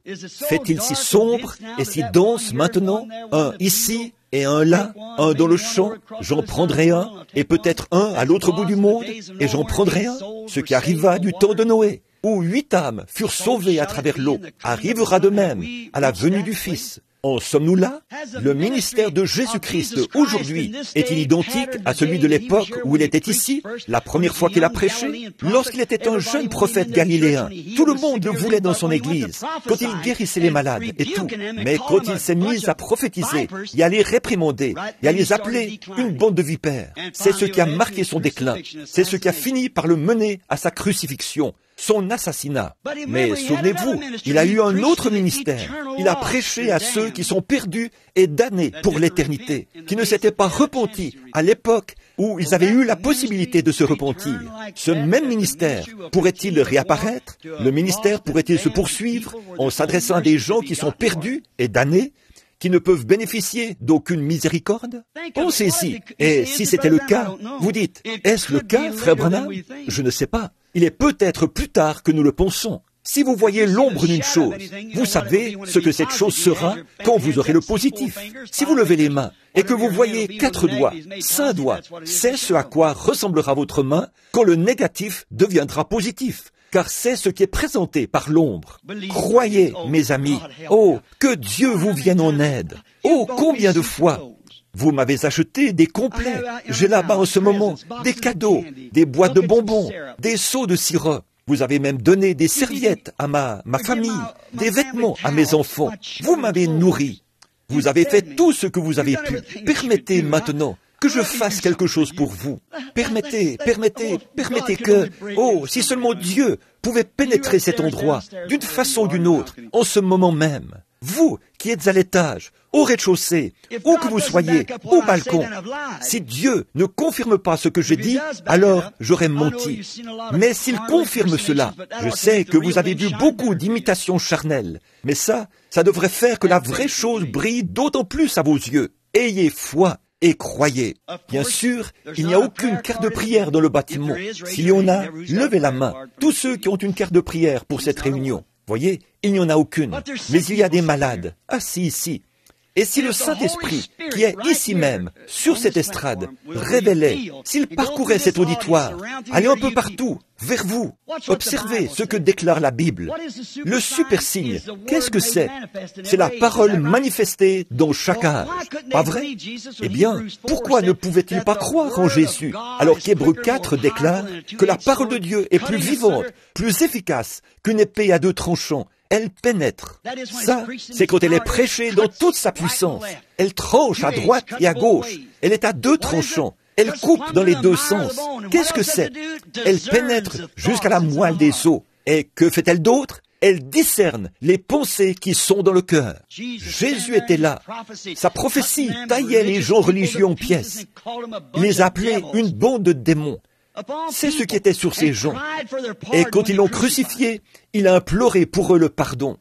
Fait-il si sombre et si dense maintenant? Un ici et un là, un dans le champ, j'en prendrai un, et peut-être un à l'autre bout du monde, et j'en prendrai un, ce qui arriva du temps de Noé, où 8 âmes furent sauvées à travers l'eau, arrivera de même à la venue du Fils. En sommes-nous là? Le ministère de Jésus-Christ aujourd'hui est-il identique à celui de l'époque où il était ici, la première fois qu'il a prêché? Lorsqu'il était un jeune prophète galiléen, tout le monde le voulait dans son église, quand il guérissait les malades et tout. Mais quand il s'est mis à prophétiser et à les réprimander et à les appeler une bande de vipères, c'est ce qui a marqué son déclin. C'est ce qui a fini par le mener à sa crucifixion, son assassinat. Mais souvenez-vous, il a eu un autre ministère. Il a prêché à ceux qui sont perdus et damnés pour l'éternité, qui ne s'étaient pas repentis à l'époque où ils avaient eu la possibilité de se repentir. Ce même ministère pourrait-il réapparaître? Le ministère pourrait-il se poursuivre en s'adressant à des gens qui sont perdus et damnés, qui ne peuvent bénéficier d'aucune miséricorde? Pensez-y. Et si c'était le cas, vous dites, est-ce le cas, frère Branham? Je ne sais pas. Il est peut-être plus tard que nous le pensons. Si vous voyez l'ombre d'une chose, vous savez ce que cette chose sera quand vous aurez le positif. Si vous levez les mains et que vous voyez 4 doigts, 5 doigts, c'est ce à quoi ressemblera votre main quand le négatif deviendra positif. Car c'est ce qui est présenté par l'ombre. Croyez, mes amis, oh, que Dieu vous vienne en aide. Oh, combien de fois vous m'avez acheté des complets. J'ai là-bas en ce moment des cadeaux, des boîtes de bonbons, des seaux de sirop. Vous avez même donné des serviettes à ma famille, des vêtements à mes enfants. Vous m'avez nourri. Vous avez fait tout ce que vous avez pu. Permettez maintenant que je fasse quelque chose pour vous. Permettez que, oh, si seulement Dieu pouvait pénétrer cet endroit d'une façon ou d'une autre, en ce moment même. Vous qui êtes à l'étage, au rez-de-chaussée, où que vous soyez, au balcon, si Dieu ne confirme pas ce que je dis, alors j'aurais menti. Mais s'il confirme cela, je sais que vous avez vu beaucoup d'imitations charnelles, mais ça devrait faire que la vraie chose brille d'autant plus à vos yeux. Ayez foi et croyez. Bien sûr, il n'y a aucune carte de prière dans le bâtiment. S'il y en a, levez la main. Tous ceux qui ont une carte de prière pour cette réunion. Voyez, il n'y en a aucune. Mais il y a des malades, assis ici. Et si le Saint-Esprit, qui est ici même, sur cette estrade, révélait, s'il parcourait cet auditoire, allait un peu partout, vers vous, observez ce que déclare la Bible. Le super signe, qu'est-ce que c'est? C'est la parole manifestée dans chaque âge. Pas vrai? Eh bien, pourquoi ne pouvait-il pas croire en Jésus, alors qu'Hébreux 4 déclare que la parole de Dieu est plus vivante, plus efficace qu'une épée à 2 tranchants? Elle pénètre. Ça, c'est quand elle est prêchée dans toute sa puissance. Elle tranche à droite et à gauche. Elle est à 2 tranchants. Elle coupe dans les 2 sens. Qu'est-ce que c'est? Elle pénètre jusqu'à la moelle des os. Et que fait-elle d'autre? Elle discerne les pensées qui sont dans le cœur. Jésus était là. Sa prophétie taillait les gens religieux en pièces. Il les appelait une bande de démons. C'est ce qui était sur ces gens. Et quand ils l'ont crucifié, il a imploré pour eux le pardon.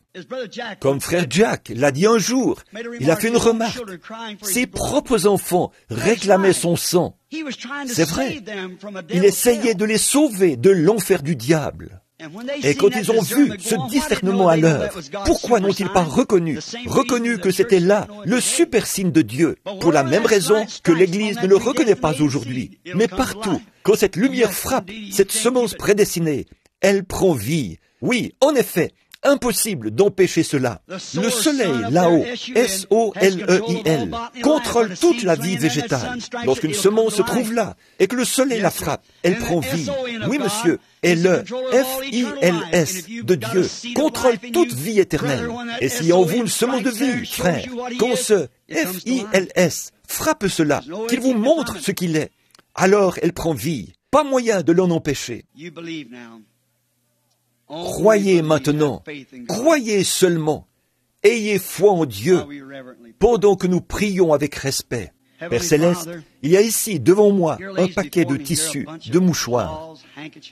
Comme frère Jack l'a dit un jour, il a fait une remarque. Ses propres enfants réclamaient son sang. C'est vrai. Il essayait de les sauver de l'enfer du diable. Et quand ils ont vu ce discernement à l'œuvre, pourquoi n'ont-ils pas reconnu que c'était là le super signe de Dieu, pour la même raison que l'Église ne le reconnaît pas aujourd'hui. Mais partout, quand cette lumière frappe, cette semence prédestinée, elle prend vie. Oui, en effet, impossible d'empêcher cela. Le soleil, là-haut, S-O-L-E-I-L, contrôle toute la vie végétale. Lorsqu'une semence se trouve là, et que le soleil la frappe, elle prend vie. Oui, monsieur. Et le F-I-L-S de Dieu contrôle toute vie éternelle. Et s'il y a en vous une semence de vie, frère, quand ce F-I-L-S frappe cela, qu'il vous montre ce qu'il est, alors elle prend vie. Pas moyen de l'en empêcher. Croyez maintenant, croyez seulement, ayez foi en Dieu, pendant que nous prions avec respect. Père Céleste, il y a ici, devant moi, un paquet de tissus, de mouchoirs.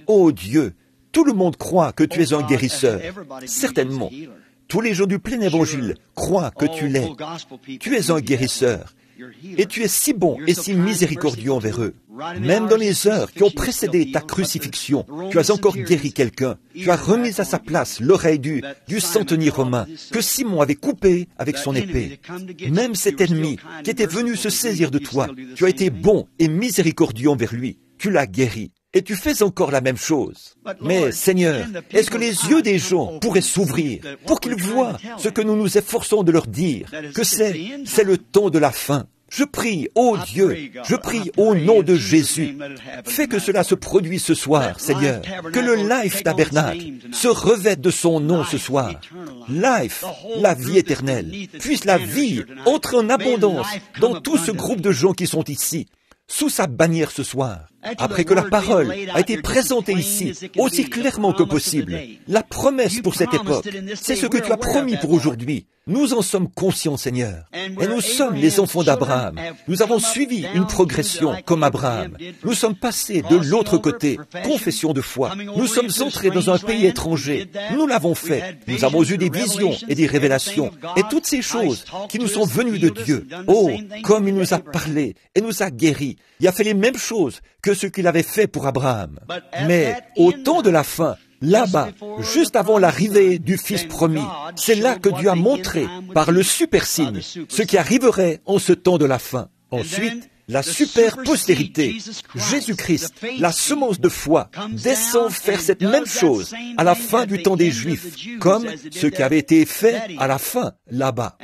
Oh Dieu, tout le monde croit que tu es un guérisseur, certainement. Tous les gens du plein évangile croient que tu l'es. Tu es un guérisseur. Et tu es si bon et si miséricordieux envers eux. Même dans les heures qui ont précédé ta crucifixion, tu as encore guéri quelqu'un. Tu as remis à sa place l'oreille du centenier romain que Simon avait coupé avec son épée. Même cet ennemi qui était venu se saisir de toi, tu as été bon et miséricordieux envers lui. Tu l'as guéri. Et tu fais encore la même chose. Mais Seigneur, est-ce que les yeux des gens pourraient s'ouvrir pour qu'ils voient ce que nous nous efforçons de leur dire, que c'est le temps de la fin? Je prie, ô Dieu, je prie au nom de Jésus. Fais que cela se produise ce soir, Seigneur. Que le Life Tabernacle se revête de son nom ce soir. Life, la vie éternelle. Puisse la vie entrer en abondance dans tout ce groupe de gens qui sont ici, sous sa bannière ce soir. Après que la parole a été présentée ici aussi clairement que possible, la promesse pour cette époque, c'est ce que tu as promis pour aujourd'hui. Nous en sommes conscients, Seigneur. Et nous sommes les enfants d'Abraham. Nous avons suivi une progression comme Abraham. Nous sommes passés de l'autre côté, confession de foi. Nous sommes entrés dans un pays étranger. Nous l'avons fait. Nous avons eu des visions et des révélations. Et toutes ces choses qui nous sont venues de Dieu. Oh, comme il nous a parlé et nous a guéris. Il a fait les mêmes choses que ce qu'il avait fait pour Abraham. Mais au temps de la fin, là-bas, juste avant l'arrivée du Fils promis, c'est là que Dieu a montré, par le super signe, ce qui arriverait en ce temps de la fin. Ensuite, la super postérité, Jésus-Christ, la semence de foi, descend faire cette même chose à la fin du temps des Juifs, comme ce qui avait été fait à la fin, là-bas.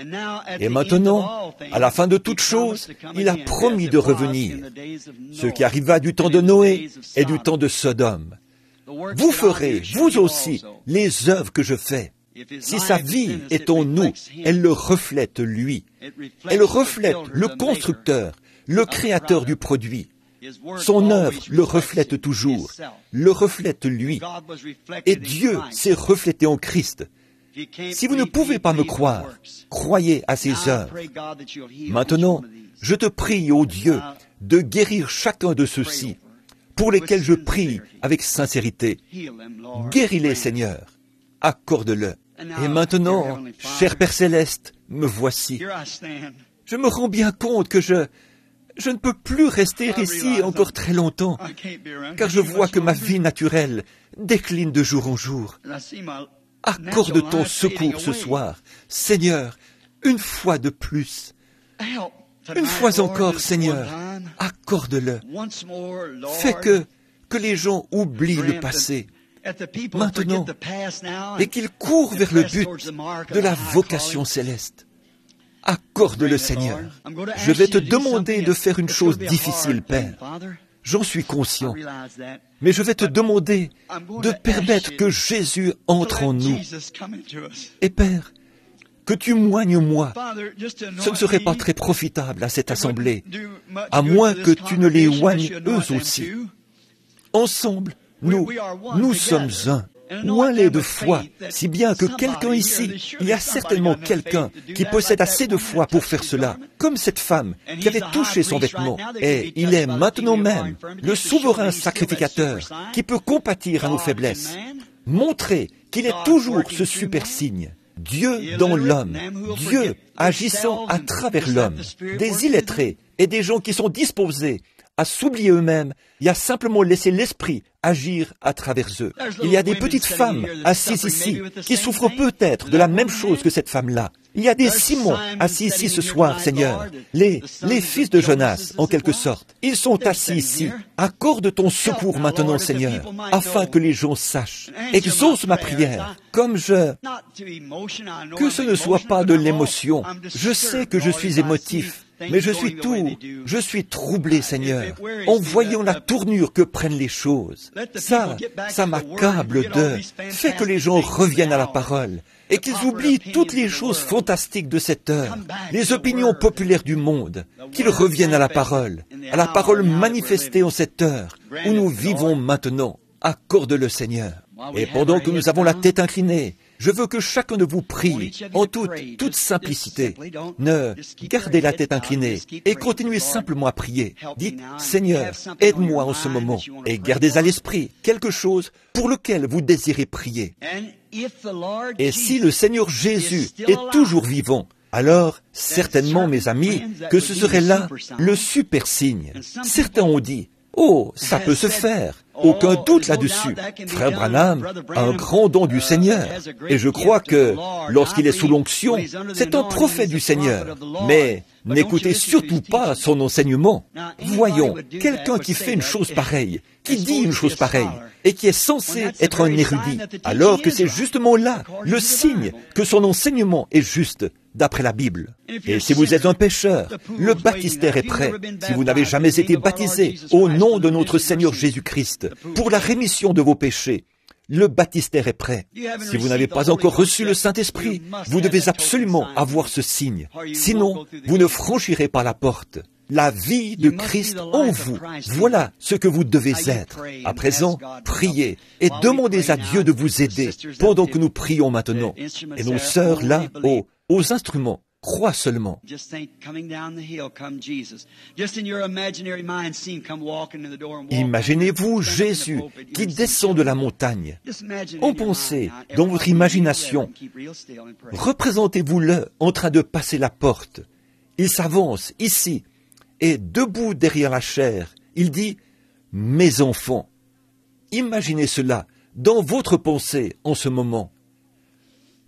Et maintenant, à la fin de toutes choses, il a promis de revenir, ce qui arriva du temps de Noé et du temps de Sodome. Vous ferez, vous aussi, les œuvres que je fais. Si sa vie est en nous, elle le reflète lui. Elle reflète le constructeur, le créateur du produit. Son œuvre le reflète toujours, le reflète lui. Et Dieu s'est reflété en Christ. Si vous ne pouvez pas me croire, croyez à ses œuvres. Maintenant, je te prie, ô Dieu, de guérir chacun de ceux-ci, pour lesquels je prie avec sincérité. Guéris-les, Seigneur. Accorde-le. Et maintenant, cher Père Céleste, me voici. Je me rends bien compte que je ne peux plus rester ici encore très longtemps, car je vois que ma vie naturelle décline de jour en jour. Accorde ton secours ce soir, Seigneur, une fois de plus. Une fois encore, Seigneur, accorde-le. Fais que les gens oublient le passé maintenant et qu'ils courent vers le but de la vocation céleste. Accorde-le, Seigneur. Je vais te demander de faire une chose difficile, Père. J'en suis conscient. Mais je vais te demander de permettre que Jésus entre en nous. Et Père, que tu moignes moi. Ce ne serait pas très profitable à cette assemblée, à moins que tu ne les oignes eux aussi. Ensemble, nous sommes un. ou un lait de foi, si bien que quelqu'un ici, il y a certainement quelqu'un qui possède assez de foi pour faire cela, comme cette femme qui avait touché son vêtement, et il est maintenant même le souverain sacrificateur qui peut compatir à nos faiblesses, montrer qu'il est toujours ce super signe. Dieu dans l'homme, Dieu agissant à travers l'homme, des illettrés et des gens qui sont disposés à s'oublier eux-mêmes et à simplement laisser l'esprit agir à travers eux. Il y a des petites femmes assises ici qui souffrent peut-être de la même chose que cette femme-là. Il y a des Simons assis ici ce soir, Seigneur, les fils de Jonas, en quelque sorte. Ils sont assis ici. Accorde ton secours maintenant, Seigneur, afin que les gens sachent. Exauce ma prière, comme que ce ne soit pas de l'émotion. Je sais que je suis émotif. Mais je suis troublé, Seigneur, en voyant la tournure que prennent les choses. Ça m'accable Fais que les gens reviennent à la parole et qu'ils oublient toutes les choses fantastiques de cette heure, les opinions populaires du monde, qu'ils reviennent à la parole manifestée en cette heure où nous vivons maintenant. Accorde-le, Seigneur. Et pendant que nous avons la tête inclinée, je veux que chacun de vous prie en toute simplicité. Ne gardez la tête inclinée et continuez simplement à prier. Dites, Seigneur, aide-moi en ce moment et gardez à l'esprit quelque chose pour lequel vous désirez prier. Et si le Seigneur Jésus est toujours vivant, alors, certainement, mes amis, que ce serait là le super signe. Certains ont dit, oh, ça peut se faire. Aucun doute là-dessus. Frère Branham a un grand don du Seigneur. Et je crois que, lorsqu'il est sous l'onction, c'est un prophète du Seigneur. Mais n'écoutez surtout pas son enseignement. Voyons, quelqu'un qui fait une chose pareille, qui dit une chose pareille, et qui est censé être un érudit, alors que c'est justement là le signe que son enseignement est juste, d'après la Bible. Et si vous êtes un pécheur, le baptistère est prêt. Si vous n'avez jamais été baptisé au nom de notre Seigneur Jésus-Christ pour la rémission de vos péchés, le baptistère est prêt. Si vous n'avez pas encore reçu le Saint-Esprit, vous devez absolument avoir ce signe. Sinon, vous ne franchirez pas la porte. La vie de Christ en vous, voilà ce que vous devez être. À présent, priez et demandez à Dieu de vous aider pendant que nous prions maintenant. Et nos sœurs là, aux instruments, croient seulement. Imaginez-vous Jésus qui descend de la montagne. En pensez, dans votre imagination, représentez-vous-le en train de passer la porte. Il s'avance ici, et debout derrière la chaire, il dit « Mes enfants ». Imaginez cela dans votre pensée en ce moment.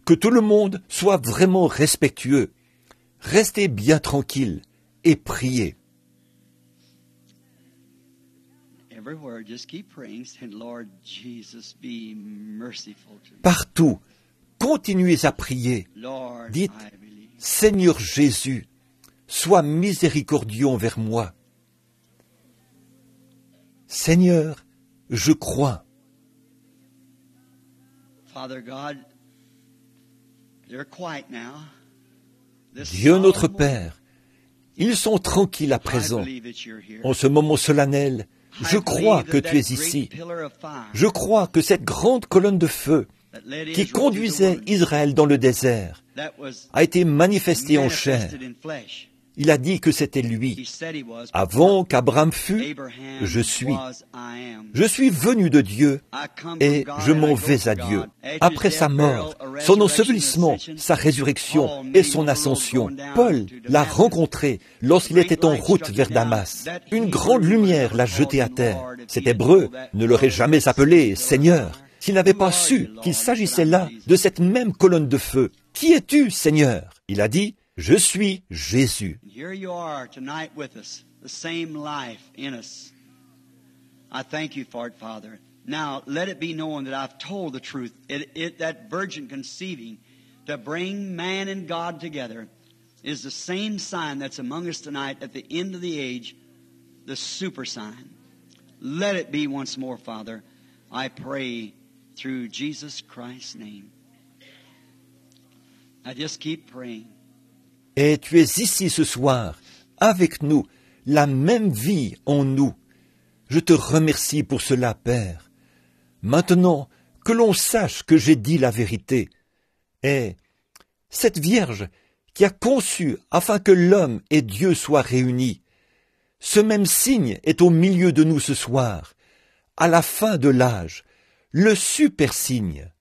Que tout le monde soit vraiment respectueux. Restez bien tranquille et priez. Partout, continuez à prier. Dites, Seigneur Jésus, sois miséricordieux envers moi. Seigneur, je crois. Dieu notre Père, ils sont tranquilles à présent. En ce moment solennel, je crois que tu es ici. Je crois que cette grande colonne de feu qui conduisait Israël dans le désert a été manifestée en chair. Il a dit que c'était lui. Avant qu'Abraham fût, je suis. Je suis venu de Dieu et je m'en vais à Dieu. Après sa mort, son ensevelissement, sa résurrection et son ascension, Paul l'a rencontré lorsqu'il était en route vers Damas. Une grande lumière l'a jeté à terre. Cet Hébreu ne l'aurait jamais appelé Seigneur s'il n'avait pas su qu'il s'agissait là de cette même colonne de feu. Qui es-tu, Seigneur? Il a dit, je suis Jésus. Here you are tonight with us, the same life in us. I thank you for it, Father. Now, let it be known that I've told the truth. That virgin conceiving to bring man and God together is the same sign that's among us tonight at the end of the age, the super sign. Let it be once more, Father. I pray through Jesus Christ's name. I just keep praying. Et tu es ici ce soir, avec nous, la même vie en nous. Je te remercie pour cela, Père. Maintenant, que l'on sache que j'ai dit la vérité. Et cette Vierge qui a conçu afin que l'homme et Dieu soient réunis, ce même signe est au milieu de nous ce soir, à la fin de l'âge, le super signe.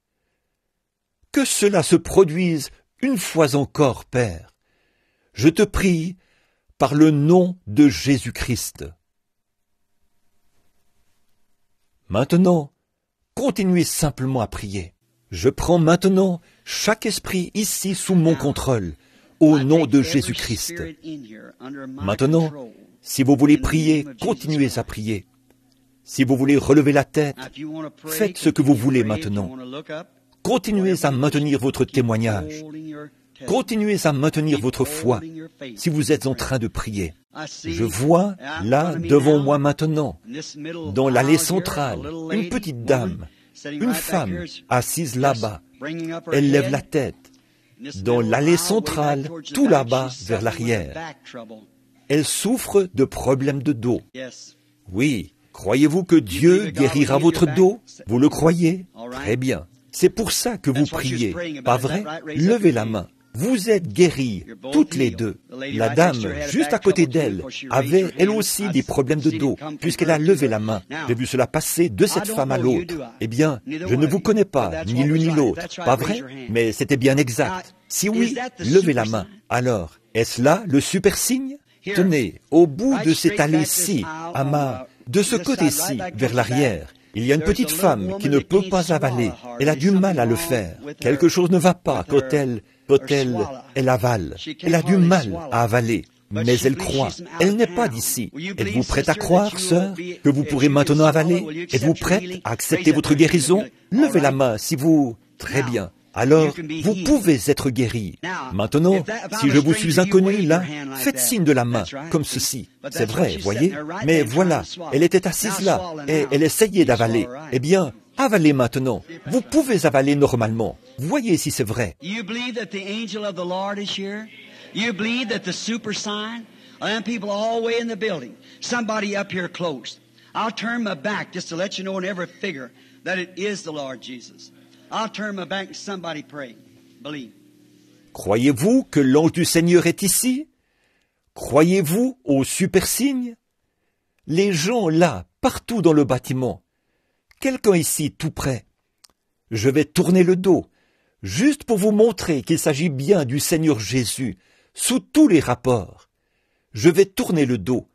Que cela se produise une fois encore, Père. Je te prie par le nom de Jésus-Christ. Maintenant, continuez simplement à prier. Je prends maintenant chaque esprit ici sous mon contrôle, au nom de Jésus-Christ. Maintenant, si vous voulez prier, continuez à prier. Si vous voulez relever la tête, faites ce que vous voulez maintenant. Continuez à maintenir votre témoignage. Continuez à maintenir votre foi si vous êtes en train de prier. Je vois, là, devant moi maintenant, dans l'allée centrale, une petite dame, une femme assise là-bas. Elle lève la tête. Dans l'allée centrale, tout là-bas, vers l'arrière. Elle souffre de problèmes de dos. Oui, croyez-vous que Dieu guérira votre dos? Vous le croyez? Très bien. C'est pour ça que vous priez. Pas vrai? Levez la main. Vous êtes guéris, toutes les deux. La dame, juste à côté d'elle, avait elle aussi des problèmes de dos, puisqu'elle a levé la main. J'ai vu cela passer de cette femme à l'autre. Eh bien, je ne vous connais pas, ni l'une ni l'autre. Pas vrai? Mais c'était bien exact. Si oui, levez la main. Alors, est-ce là le super signe? Tenez, au bout de cette allée-ci, de ce côté-ci, vers l'arrière, il y a une petite femme qui ne peut pas avaler. Elle a du mal à le faire. Quelque chose ne va pas quand elle avale. Elle a du mal à avaler. Mais elle croit. Elle n'est pas d'ici. Êtes-vous prête à croire, sœur, que vous pourrez maintenant avaler? Êtes-vous prête à accepter votre guérison? Levez la main si vous... Très bien. Alors, vous pouvez être guéri. Maintenant, si je vous suis inconnu, là, faites signe de la main, comme ceci. C'est vrai, voyez? Mais voilà, elle était assise là, et elle essayait d'avaler. Eh bien, avalez maintenant. Vous pouvez avaler normalement. Voyez si c'est vrai. You believe that the angel of the Lord is here? You believe that the super sign? And people all the way in the building. Somebody up here close. I'll turn my back just to let you know in every figure that it is the Lord Jesus. I'll turn my back and somebody pray. Believe. Croyez-vous que l'ange du Seigneur est ici? Croyez-vous au super signe? Les gens là, partout dans le bâtiment. Quelqu'un ici tout près. Je vais tourner le dos, juste pour vous montrer qu'il s'agit bien du Seigneur Jésus, sous tous les rapports. Je vais tourner le dos,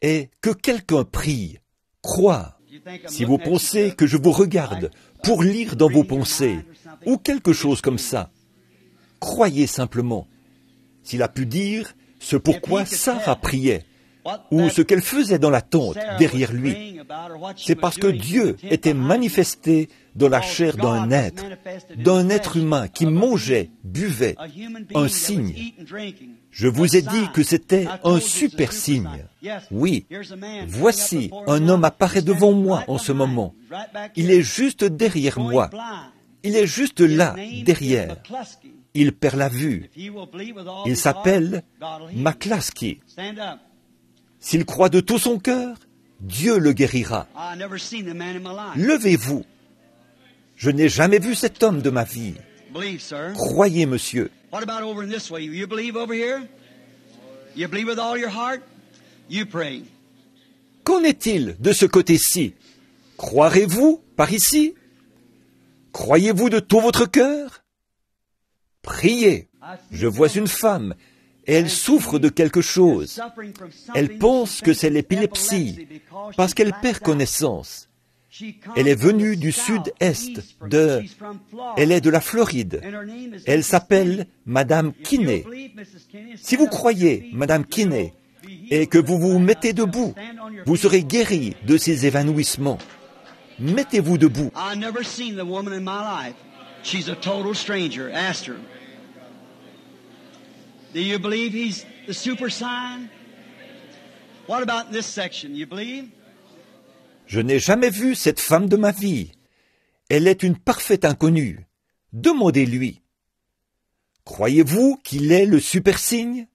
et que quelqu'un prie, croit. Si vous pensez que je vous regarde pour lire dans vos pensées, ou quelque chose comme ça, croyez simplement. S'il a pu dire ce pourquoi Sarah priait, ou ce qu'elle faisait dans la tente derrière lui, c'est parce que Dieu était manifesté dans la chair d'un être humain qui mangeait, buvait, un signe. Je vous ai dit que c'était un super signe. Oui, voici, un homme apparaît devant moi en ce moment. Il est juste derrière moi. Il est juste là, derrière. Il perd la vue. Il s'appelle McClaskey. S'il croit de tout son cœur, Dieu le guérira. Levez-vous. Je n'ai jamais vu cet homme de ma vie. Croyez, monsieur. Qu'en est-il de ce côté-ci? Croirez-vous par ici? Croyez-vous de tout votre cœur? Priez. Je vois une femme, et elle souffre de quelque chose. Elle pense que c'est l'épilepsie, parce qu'elle perd connaissance. Elle est venue du sud-est, elle est de la Floride. Elle s'appelle Madame Kinney. Si vous croyez, Madame Kinney, et que vous vous mettez debout, vous serez guéri de ces évanouissements. Mettez-vous debout. Do you believe he's the super sign? What about this section? You believe? Je n'ai jamais vu cette femme de ma vie. Elle est une parfaite inconnue. Demandez-lui. Croyez-vous qu'il est le super signe?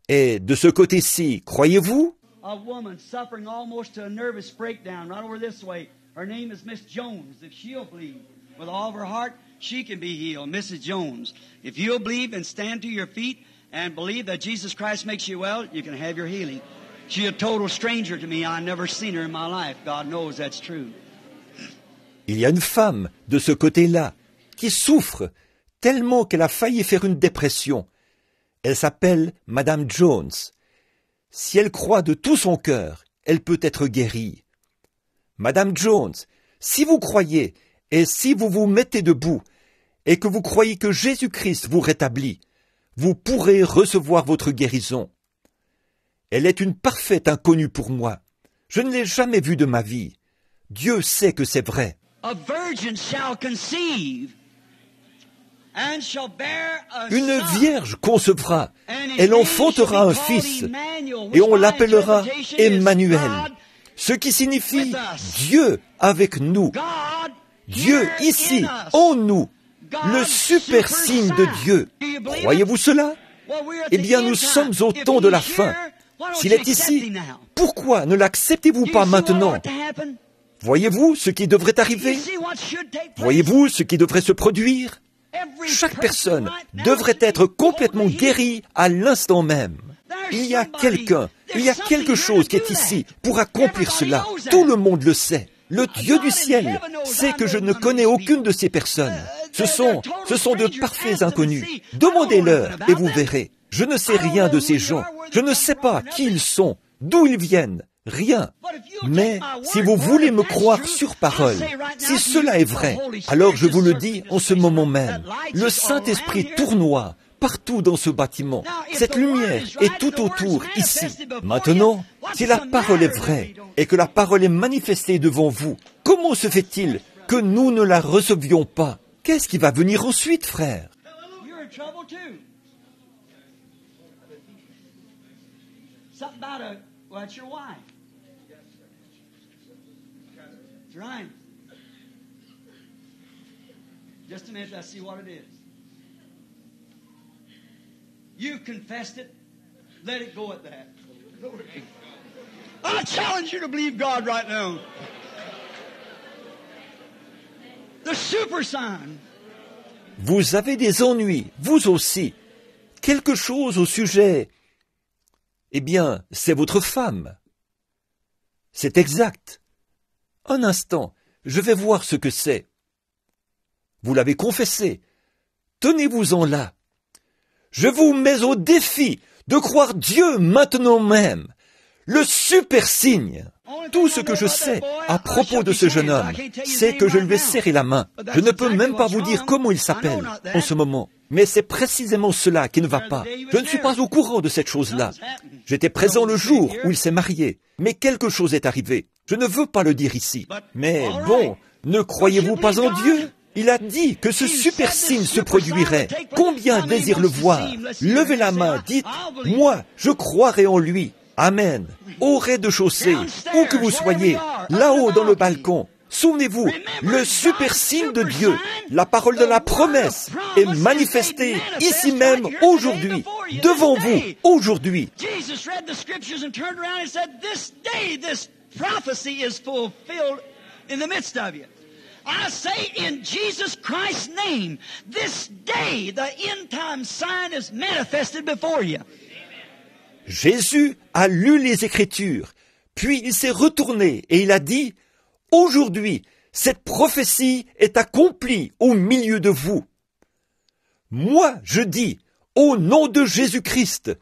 Et de ce côté-ci, croyez-vous? A woman suffering almost to a nervous breakdown right over this way. Her name is Miss Jones. If she'll believe with all of her heart, she can be healed. Mrs. Jones. If you'll believe and stand to your feet and believe that Jesus Christ makes you well, you can have your healing. She's a total stranger to me. I've never seen her in my life. God knows that's true. Il y a une femme de ce côté-là qui souffre tellement qu'elle a failli faire une dépression. Elle s'appelle Madame Jones. Si elle croit de tout son cœur, elle peut être guérie. Madame Jones, si vous croyez et si vous vous mettez debout et que vous croyez que Jésus-Christ vous rétablit, vous pourrez recevoir votre guérison. Elle est une parfaite inconnue pour moi. Je ne l'ai jamais vue de ma vie. Dieu sait que c'est vrai. A virgin shall conceive and shall bear a Une son. vierge concevra, And his elle name enfantera un shall be called fils, Emmanuel, et which on by l'appellera interpretation is Emmanuel, God, ce qui signifie with us. Dieu avec nous, God Dieu here ici, in us. en nous, God le super signe de sign. Dieu. Do you believe Croyez-vous cela? Well, we're at Eh the bien, end nous time. sommes au If temps de la he's fin. here, why don't S'il you est accept ici, him now? pourquoi ne l'acceptez-vous Do you pas see what maintenant? ought to happen? Voyez-vous ce qui devrait Do you arriver? see what should take place? Voyez-vous ce qui devrait se produire? Every Chaque person personne right now devrait should be être complètement totally healed. guérie à l'instant même. Il y a quelqu'un, il y a quelque chose qui est ici pour accomplir cela. Tout le monde le sait. Le Dieu du ciel sait que je ne connais aucune de ces personnes. Ce sont de parfaits inconnus. Demandez-leur et vous verrez. Je ne sais rien de ces gens. Je ne sais pas qui ils sont, d'où ils viennent. Rien. Mais si vous voulez me croire sur parole, si cela est vrai, alors je vous le dis en ce moment même, le Saint-Esprit tournoie partout dans ce bâtiment. Cette lumière est tout autour, ici. Maintenant, si la parole est vraie et que la parole est manifestée devant vous, comment se fait-il que nous ne la recevions pas? Qu'est-ce qui va venir ensuite, frère? You're in trouble too. Something about that's your wife. That's right. Just a minute, I see what it is. You've confessed it. Let it go at that. I challenge you to believe God right now. The super sign. Vous avez des ennuis, vous aussi. Quelque chose au sujet. Eh bien, c'est votre femme. C'est exact. Un instant, je vais voir ce que c'est. Vous l'avez confessé. Tenez-vous-en là. Je vous mets au défi de croire Dieu maintenant même. Le super signe. Tout ce que je sais à propos de ce jeune homme, c'est que je lui ai serré la main. Je ne peux même pas vous dire comment il s'appelle en ce moment. Mais c'est précisément cela qui ne va pas. Je ne suis pas au courant de cette chose-là. J'étais présent le jour où il s'est marié. Mais quelque chose est arrivé. Je ne veux pas le dire ici. Mais bon, ne croyez-vous pas en Dieu? Il a dit que ce super signe se produirait. Combien désirent le voir? Levez la main, dites, moi, je croirai en lui. Amen. Au rez-de-chaussée, où que vous soyez, là-haut dans le balcon. Souvenez-vous, le super signe de Dieu, la parole de la promesse, est manifestée ici même, aujourd'hui, devant vous, aujourd'hui. Jesus read the scriptures and turned around and said, "This day, this prophecy is fulfilled in the midst of you." I say in Jesus Christ's name, this day the end time sign is manifested before you. Jésus a lu les Écritures, puis il s'est retourné et il a dit, « Aujourd'hui, cette prophétie est accomplie au milieu de vous. » Moi, je dis, au nom de Jésus-Christ,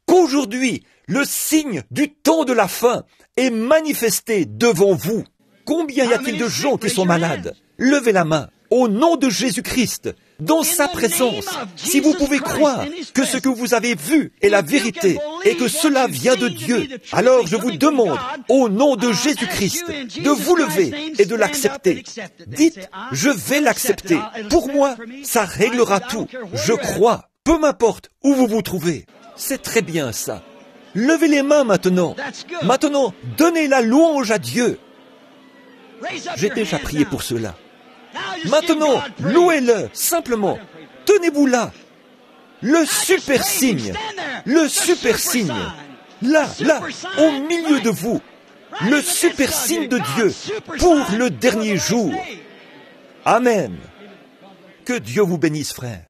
qu'aujourd'hui, le signe du temps de la fin est manifesté devant vous. Combien y a-t-il de gens qui sont malades? Levez la main. Au nom de Jésus-Christ, dans sa présence, si vous pouvez croire que ce que vous avez vu est la vérité et que cela vient de Dieu, alors je vous demande, au nom de Jésus-Christ, de vous lever et de l'accepter. Dites, je vais l'accepter. Pour moi, ça réglera tout. Je crois, peu m'importe où vous vous trouvez. C'est très bien ça. Levez les mains maintenant. Maintenant, donnez la louange à Dieu. J'ai déjà prié pour cela. Maintenant, louez-le, simplement. Tenez-vous là. Le super signe. Le super signe. Là, au milieu de vous. le super signe de Dieu pour le dernier jour. Amen. Que Dieu vous bénisse, frère.